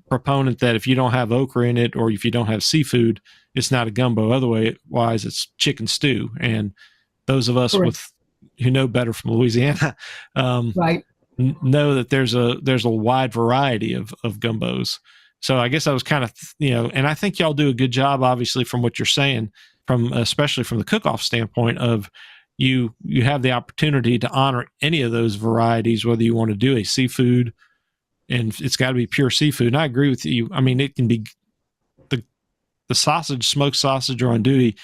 proponent that if you don't have okra in it or if you don't have seafood, it's not a gumbo. Otherwise, it's chicken stew. And those of us who know better from Louisiana, Right. know that there's a wide variety of gumbos. So I guess I was kind of, and I think y'all do a good job, obviously, from what you're saying, especially from the cook-off standpoint of you have the opportunity to honor any of those varieties, whether you want to do a seafood, and it's got to be pure seafood. And I agree with you. I mean, it can be the sausage, smoked sausage, or andouille.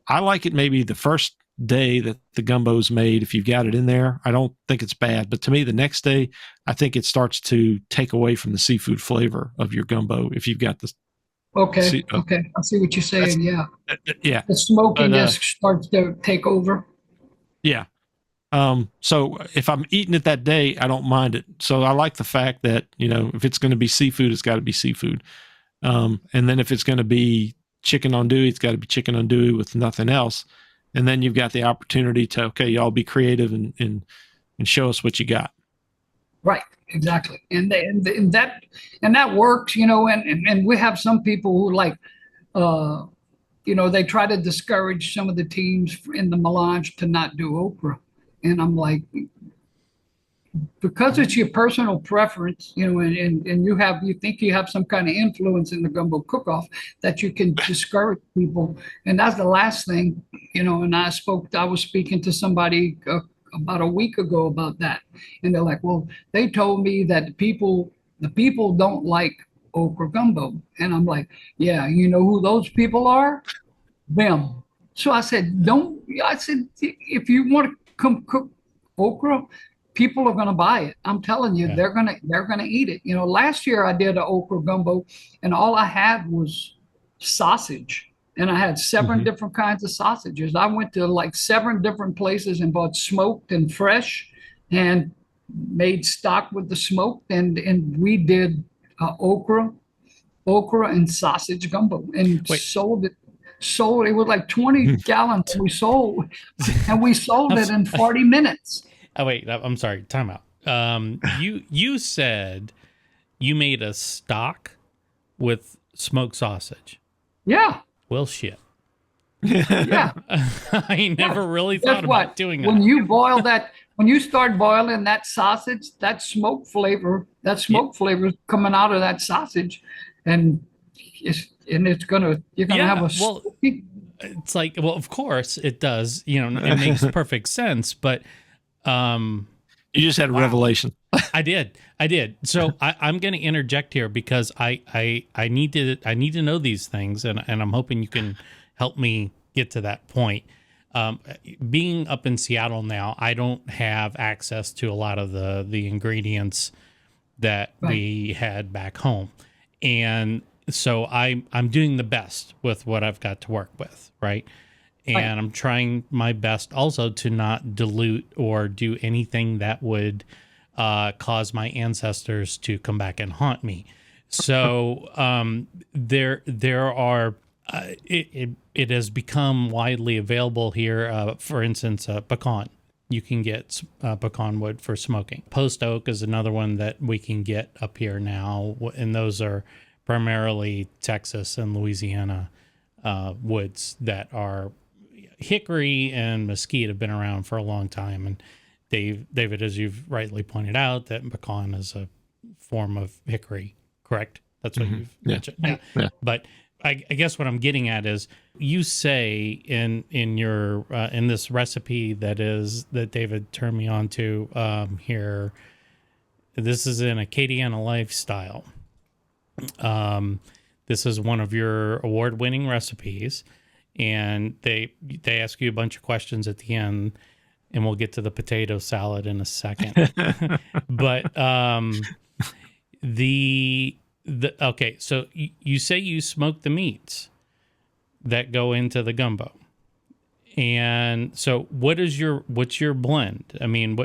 I like it maybe the first day that the gumbo's made. If you've got it in there, I don't think it's bad. But to me, the next day, I think it starts to take away from the seafood flavor of your gumbo. If you've got this, Okay. I see what you're saying. Yeah. Yeah. The smokiness starts to take over. Yeah. So if I'm eating it that day, I don't mind it. So I like the fact that, if it's going to be seafood, it's got to be seafood. And then if it's going to be chicken andouille, it's got to be chicken andouille with nothing else. And then you've got the opportunity to, y'all be creative and show us what you got. Right, exactly. And that works, and we have some people who like, they try to discourage some of the teams in the melange to not do okra. And I'm like, because it's your personal preference, and you think you have some kind of influence in the gumbo cook-off that you can discourage people. And that's the last thing, and I was speaking to somebody about a week ago about that. And they're like, well, they told me that the people don't like okra gumbo. And I'm like, yeah, you know who those people are? Them. So I said, if you want to come cook okra, people are going to buy it. I'm telling you, they're going to eat it. Last year I did an okra gumbo and all I had was sausage. And I had 7 different kinds of sausages. I went to like 7 different places and bought smoked and fresh and made stock with the smoked. And we did okra and sausage gumbo and sold it. It was like 20 gallons we sold, and we sold it in 40 minutes. Oh, wait, I'm sorry. Time out. You said you made a stock with smoked sausage. Yeah. Well, shit. Yeah. I never really thought about doing that. When you start boiling that sausage, that smoke flavor is coming out of that sausage, and you're gonna have a. Well, it's like, well, of course it does. It makes perfect sense, but you just had a revelation. I did. So I'm going to interject here because I need to know these things, and I'm hoping you can help me get to that point. Being up in Seattle now, I don't have access to a lot of the ingredients that we had back home, and so I'm doing the best with what I've got to work with, right? And I'm trying my best also to not dilute or do anything that would cause my ancestors to come back and haunt me. So there are it has become widely available here. For instance, pecan. You can get pecan wood for smoking. Post oak is another one that we can get up here now, and those are primarily Texas and Louisiana woods that are. Hickory and mesquite have been around for a long time, and David, as you've rightly pointed out, that pecan is a form of hickory, correct? That's what you've mentioned. Yeah. But I guess what I'm getting at is you say in your in this recipe that David turned me on to here. This is an Acadiana lifestyle. This is one of your award-winning recipes. And they ask you a bunch of questions at the end, and we'll get to the potato salad in a second. But okay, so you say you smoke the meats that go into the gumbo, and so what's your blend? I mean,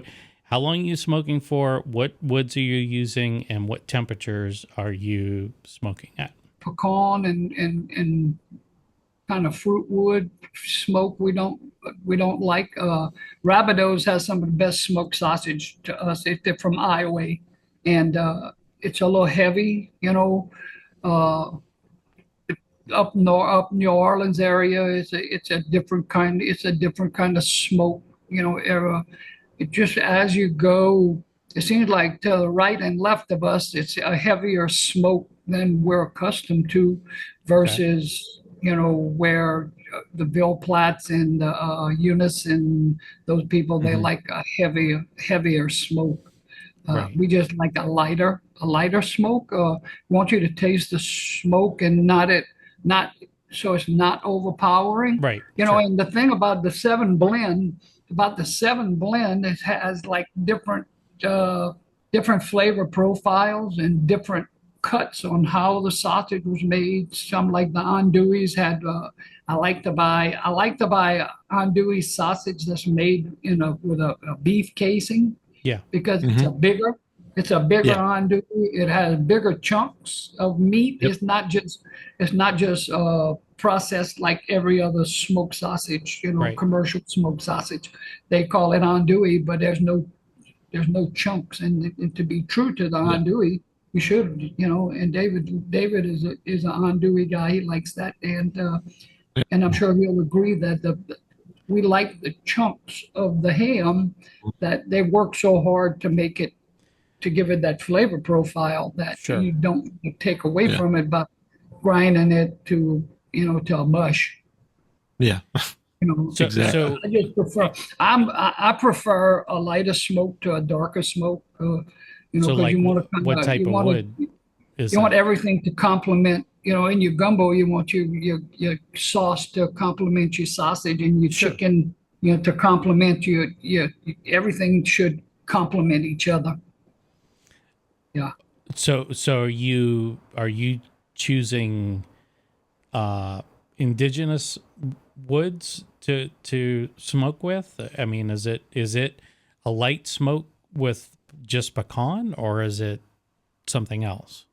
how long are you smoking for? What woods are you using, and what temperatures are you smoking at? Pecan and kind of fruit wood smoke we don't like. Rabideau's has some of the best smoked sausage to us. They're from Iowa, and it's a little heavy, up New Orleans area. It's a different kind of smoke, era. It just, as you go, it seems like to the right and left of us, it's a heavier smoke than we're accustomed to versus where the Bill Platts and Eunice and those people, they like a heavier smoke. We just like a lighter smoke. Want you to taste the smoke and not so it's not overpowering. Right. And the thing about the 7 blend, it has like different flavor profiles and different cuts on how the sausage was made. Some like the andouilles had. I like to buy andouille sausage that's made with a beef casing. Yeah. Because it's a bigger andouille. It has bigger chunks of meat. Yep. It's not just processed like every other smoked sausage. Commercial smoked sausage. They call it andouille, but there's no there's no chunks. And to be true to the andouille, you should, and David is an andouille guy. He likes that. And I'm sure he'll agree that we like the chunks of the ham, that they work so hard to make it, to give it that flavor profile that you don't take away from it by grinding it to a mush. Yeah. So, exactly. so I just prefer, I prefer a lighter smoke to a darker smoke. so Because like you want to what type of wood is you want that? everything to complement. In your gumbo, you want your sauce to complement your sausage, and your chicken, to complement your everything should complement each other. Yeah. So are you choosing indigenous woods to smoke with? I mean, is it a light smoke with just pecan, or is it something else?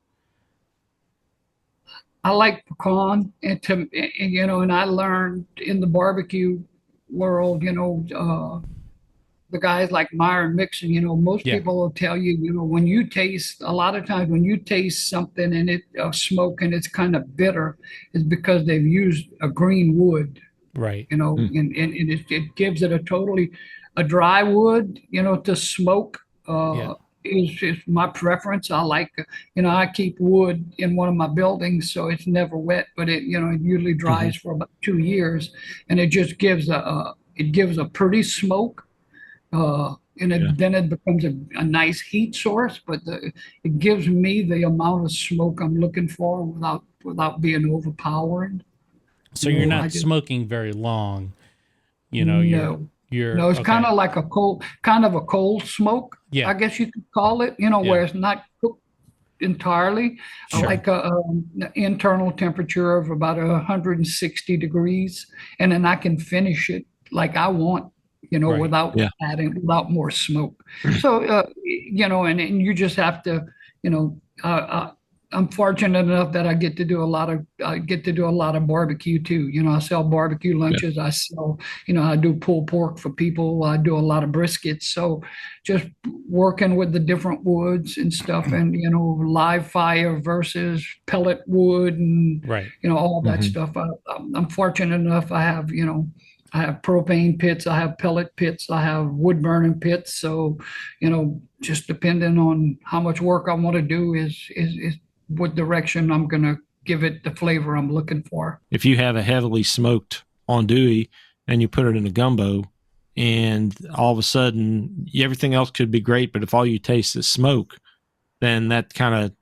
I like pecan, and I learned in the barbecue world, the guys like Myron Mixon, most people will tell you, when you taste, a lot of times when you taste something and it smoke and it's kind of bitter, is because they've used a green wood, Right. and it gives it a dry wood, to smoke. Is my preference. I like, I keep wood in one of my buildings, so it's never wet, but it usually dries for about 2 years, and it just gives a pretty smoke. Then it becomes a nice heat source, but it gives me the amount of smoke I'm looking for without being overpowering. So you're not smoking very long, No. you're It's kind of like a cold smoke. Yeah. I guess you could call it, where it's not cooked entirely. I like an internal temperature of about 160 degrees, and then I can finish it like I want, without more smoke. So, and you just have to, I'm fortunate enough that I get to do a lot of barbecue too. I sell barbecue lunches. I sell, I do pulled pork for people. I do a lot of briskets. So just working with the different woods and stuff, and, live fire versus pellet wood, and, all that stuff. I'm fortunate enough. I have propane pits, I have pellet pits, I have wood burning pits. So, just depending on how much work I want to do is what direction I'm going to give it the flavor I'm looking for. If you have a heavily smoked andouille and you put it in a gumbo, and all of a sudden everything else could be great, but if all you taste is smoke, then that kind of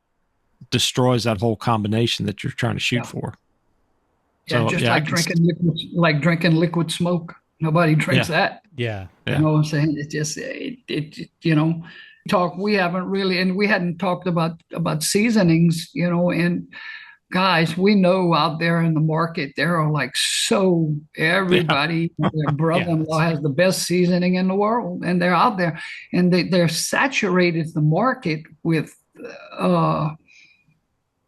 destroys that whole combination that you're trying to shoot for. Yeah, so, like drinking liquid smoke. Nobody drinks that. Yeah. You know what I'm saying? It's just we haven't really, and we hadn't talked about seasonings, and guys, we know out there in the market, there are like everybody, their brother-in-law has the best seasoning in the world, and they're out there, and they're saturated the market with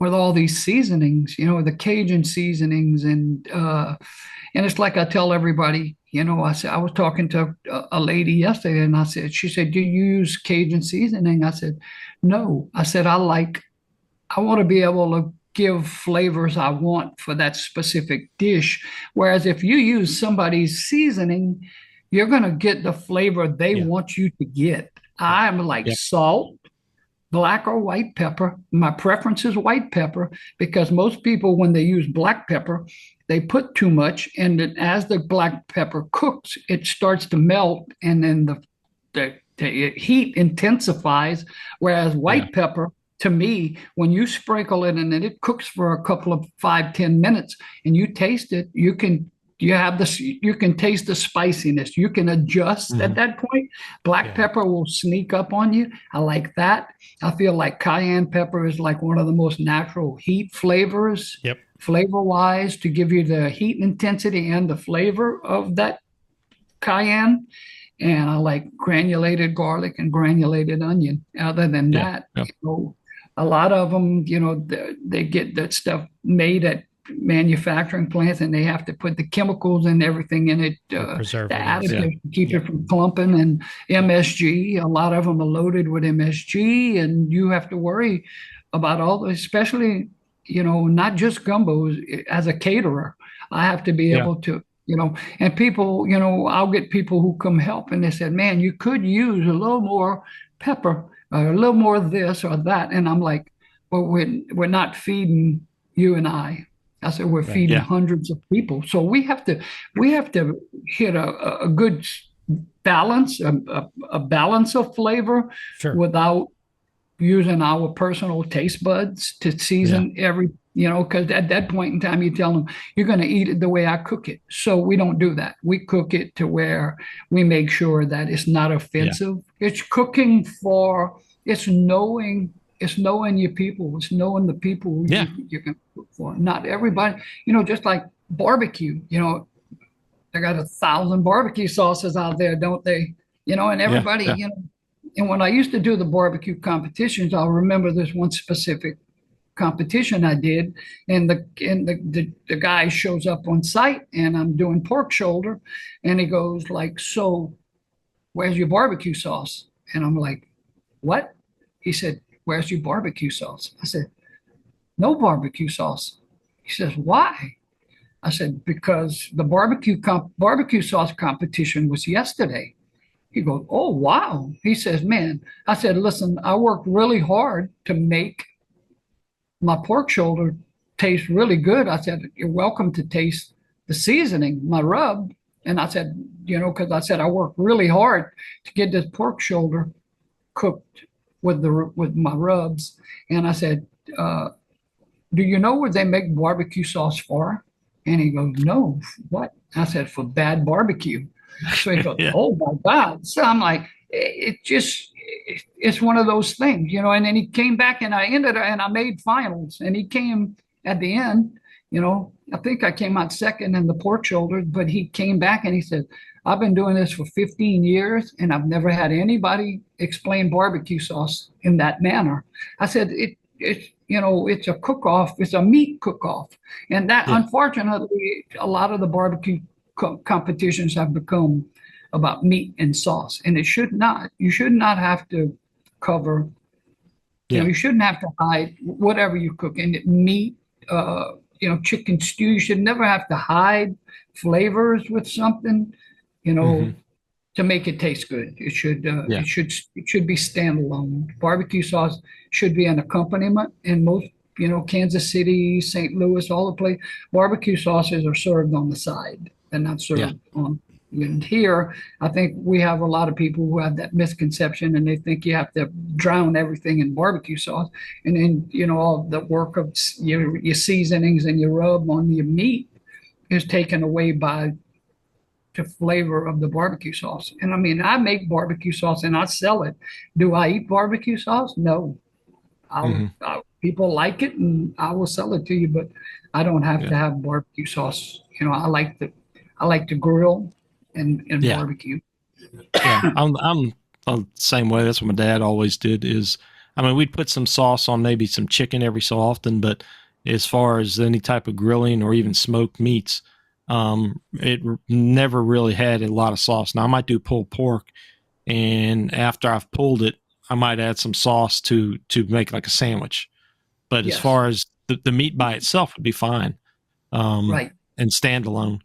all these seasonings, the Cajun seasonings, and it's like I tell everybody, I was talking to a lady yesterday, and she said, "Do you use Cajun seasoning?" I said, "No." I said, I want to be able to give flavors I want for that specific dish. Whereas if you use somebody's seasoning, you're going to get the flavor they want you to get. I'm like salt, black or white pepper. My preference is white pepper, because most people, when they use black pepper, they put too much, and then as the black pepper cooks, it starts to melt, and then the heat intensifies. Whereas white pepper, to me, when you sprinkle it and then it cooks for a couple of 5-10 minutes, and you taste it, you can taste the spiciness. You can adjust at that point. Black pepper will sneak up on you. I like that. I feel like cayenne pepper is like one of the most natural heat flavors, flavor-wise, to give you the heat intensity and the flavor of that cayenne. And I like granulated garlic and granulated onion. Other than that, a lot of them, they get that stuff made at manufacturing plants, and they have to put the chemicals and everything in it, the preservatives, additives to keep it from clumping, and MSG. A lot of them are loaded with MSG, and you have to worry about all, especially, not just gumbos. As a caterer, I have to be able to, and people, I'll get people who come help, and they said, man, you could use a little more pepper, or a little more of this or that. And I'm like, well, we're not feeding you and I. I said, we're feeding hundreds of people. So we have to hit a good balance, a balance of flavor, without using our personal taste buds to season every, because at that point in time, you tell them you're going to eat it the way I cook it. So we don't do that. We cook it to where we make sure that it's not offensive. It's cooking it's knowing your people. It's knowing the people you're going to cook for. Not everybody, just like barbecue, they got 1,000 barbecue sauces out there, don't they? And everybody, and when I used to do the barbecue competitions, I'll remember this one specific competition I did, and the guy shows up on site, and I'm doing pork shoulder, and he goes like, so where's your barbecue sauce? And I'm like, what? He said, where's your barbecue sauce? I said, no barbecue sauce. He says, why? I said, because the barbecue sauce competition was yesterday. He goes, oh, wow. He says, man, I said, listen, I worked really hard to make my pork shoulder taste really good. I said, you're welcome to taste the seasoning, my rub. And I said, because I said, I worked really hard to get this pork shoulder cooked with my rubs. And I said, do you know what they make barbecue sauce for? And he goes, no, what? I said, for bad barbecue. So he goes, oh my God. So I'm like, it's one of those things, and then he came back, and I made finals, and he came at the end, I think I came out second in the pork shoulder, but he came back and he said, I've been doing this for 15 years and I've never had anybody explain barbecue sauce in that manner. I said, it's a cook-off, it's a meat cook-off. And that, unfortunately, a lot of the barbecue competitions have become about meat and sauce, and it should not. You should not have to cover, you shouldn't have to hide whatever you cook in it. Meat, chicken stew, you should never have to hide flavors with something, to make it taste good. It should it should be standalone. Barbecue sauce should be an accompaniment, and most, Kansas City, St. Louis, all the place, barbecue sauces are served on the side and not served on. And here, I think we have a lot of people who have that misconception, and they think you have to drown everything in barbecue sauce. And then, all the work of your seasonings and your rub on your meat is taken away by the flavor of the barbecue sauce. And I mean, I make barbecue sauce and I sell it. Do I eat barbecue sauce? No. People like it, and I will sell it to you, but I don't have to have barbecue sauce. I like to grill and barbecue. I'm the same way. That's what my dad always did. We'd put some sauce on maybe some chicken every so often, but as far as any type of grilling or even smoked meats, it never really had a lot of sauce. Now I might do pulled pork, and after I've pulled it, I might add some sauce to make like a sandwich. But as far as the meat by itself would be fine, and standalone.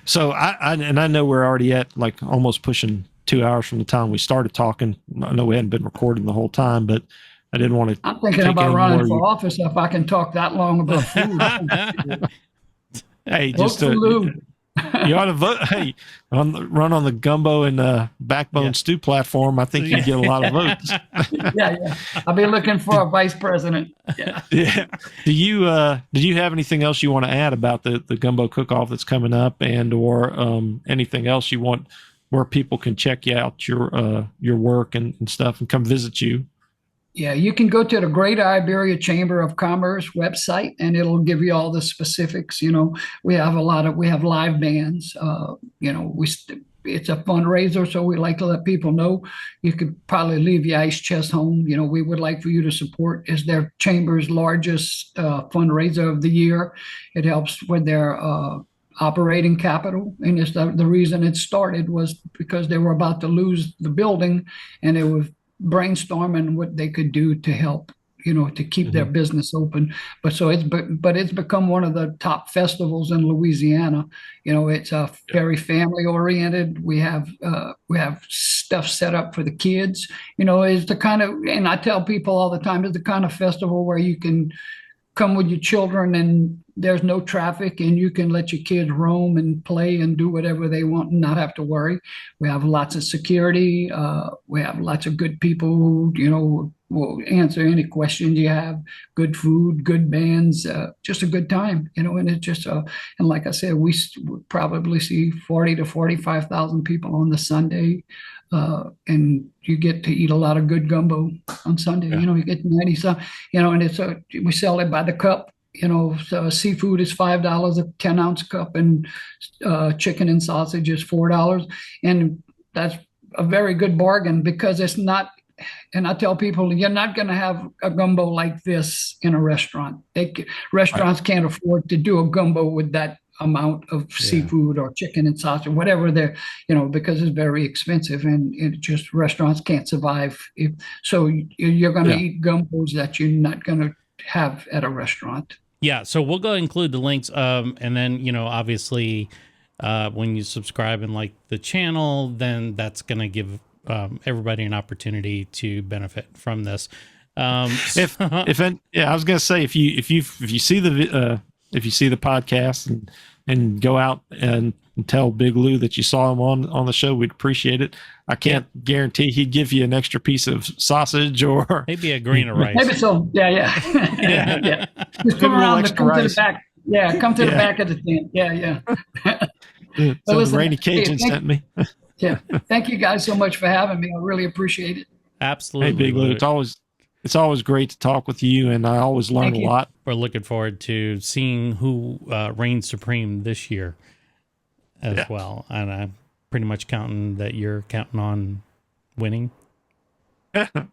So I know we're already at like almost pushing 2 hours from the time we started talking. I know we hadn't been recording the whole time, but I didn't want to. I'm thinking about running for office if I can talk that long about food. Hey, just you ought to vote. Hey, run on the Gumbo and Backbone Stew platform. I think you get a lot of votes. Yeah. I'll be looking for a vice president. Yeah. Do you have anything else you want to add about the Gumbo Cook-Off that's coming up, and or anything else you want where people can check you out your work and stuff and come visit you? Yeah, you can go to the Great Iberia Chamber of Commerce website, and it'll give you all the specifics. We have live bands. it's a fundraiser, so we like to let people know you could probably leave your ice chest home. We would like for you to support. Is their chamber's largest fundraiser of the year. It helps with their operating capital, and it's the reason it started was because they were about to lose the building, and they were brainstorming what they could do to help, to keep their business open. But it's become one of the top festivals in Louisiana. It's very family oriented. We have stuff set up for the kids. It's the kind of, and I tell people all the time, it's the kind of festival where you can come with your children and there's no traffic and you can let your kids roam and play and do whatever they want and not have to worry. We have lots of security. We have lots of good people who, will answer any questions you have. Good food, good bands, just a good time, and it's just, and like I said, we probably see 40 to 45,000 people on the Sunday. And you get to eat a lot of good gumbo on Sunday. You get 90 some, and it's we sell it by the cup. So seafood is $5 a 10-ounce cup, and chicken and sausage is $4, and that's a very good bargain because it's not. And I tell people, you're not going to have a gumbo like this in a restaurant. Restaurants can't afford to do a gumbo with that amount of seafood or chicken and sausage, whatever they're, because it's very expensive, and it just, restaurants can't survive. So you're going to eat gumbos that you're not going to have at a restaurant. Yeah. So we'll go include the links. And then, obviously, when you subscribe and like the channel, then that's going to give everybody an opportunity to benefit from this. I was gonna say, if you see the podcast and go out and tell Big Lou that you saw him on the show, we'd appreciate it. I can't guarantee he'd give you an extra piece of sausage or maybe a grain of rice. Maybe so. Yeah. Just come around to the back. Yeah, come to the back of the tent. Yeah. So listen, Rainy Cajun sent me. Yeah. Thank you guys so much for having me. I really appreciate it. Absolutely. Hey, Big Lou, it's always great to talk with you, and I always learn a lot. We're looking forward to seeing who reigns supreme this year as well. And I'm pretty much counting that you're counting on winning. Thank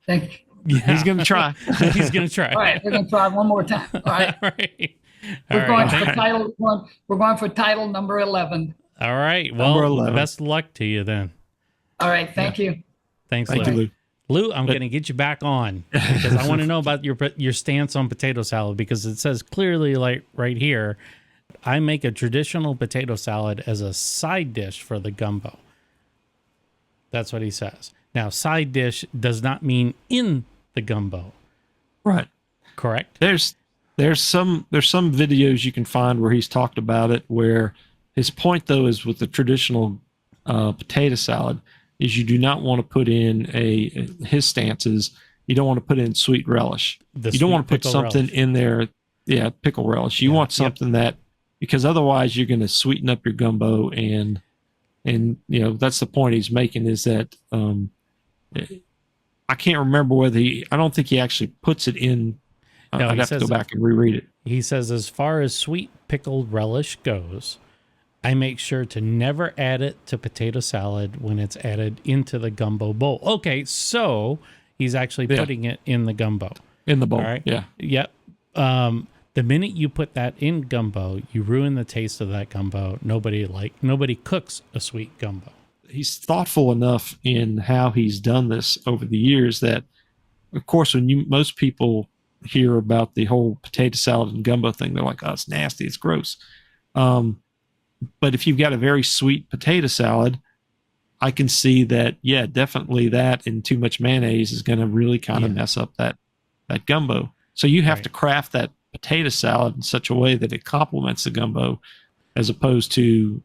you. Yeah. He's going to try. He's going to try. All right. We're going to try one more time. All right. All right. We're going for title number 11. All right. Well, best of luck to you then. All right. Thank you. Thanks, Thank you, Lou. Lou, I'm going to get you back on because I want to know about your stance on potato salad, because it says clearly, like right here, I make a traditional potato salad as a side dish for the gumbo. That's what he says. Now, side dish does not mean in the gumbo. Right. Correct? There's some videos you can find where he's talked about it, where his point, though, is with the traditional potato salad, is you do not want to put in his stance is you don't want to put in sweet relish. You don't want to put something in there. Yeah, pickle relish. You want something that, because otherwise you're going to sweeten up your gumbo, and that's the point he's making, is that I can't remember I don't think he actually puts it in. No, I'd have to go back and reread it. He says, as far as sweet pickled relish goes, I make sure to never add it to potato salad when it's added into the gumbo bowl. Okay, so he's actually putting it in the gumbo. In the bowl, all right? Yeah. Yep. The minute you put that in gumbo, you ruin the taste of that gumbo. Nobody cooks a sweet gumbo. He's thoughtful enough in how he's done this over the years that, of course, when most people hear about the whole potato salad and gumbo thing, they're like, oh, it's nasty, it's gross. But if you've got a very sweet potato salad, I can see that, definitely that and too much mayonnaise is going to really kind of mess up that gumbo. So you have to craft that potato salad in such a way that it complements the gumbo, as opposed to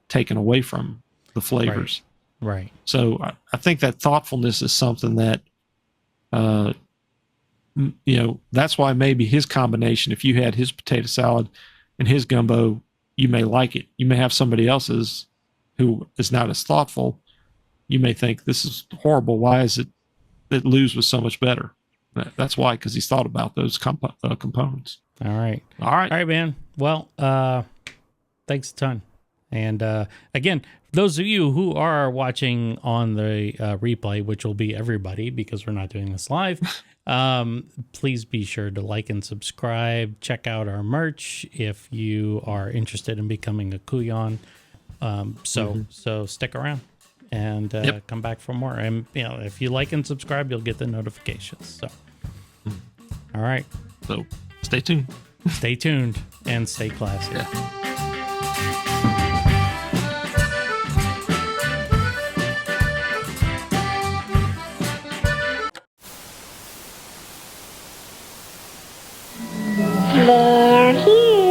taking away from the flavors. Right. So I think that thoughtfulness is something that, that's why maybe his combination, if you had his potato salad and his gumbo, you may like it. You may have somebody else's who is not as thoughtful. You may think, this is horrible. Why is it that Lou's was so much better? That's why, because he's thought about those components. All right, man. Well, thanks a ton. And again, those of you who are watching on the replay, which will be everybody because we're not doing this live, please be sure to like and subscribe. Check out our merch if you are interested in becoming a Kuyon. So stick around and come back for more. And if you like and subscribe, you'll get the notifications. So, all right. So stay tuned. Stay tuned and stay classy. Yeah. They're here.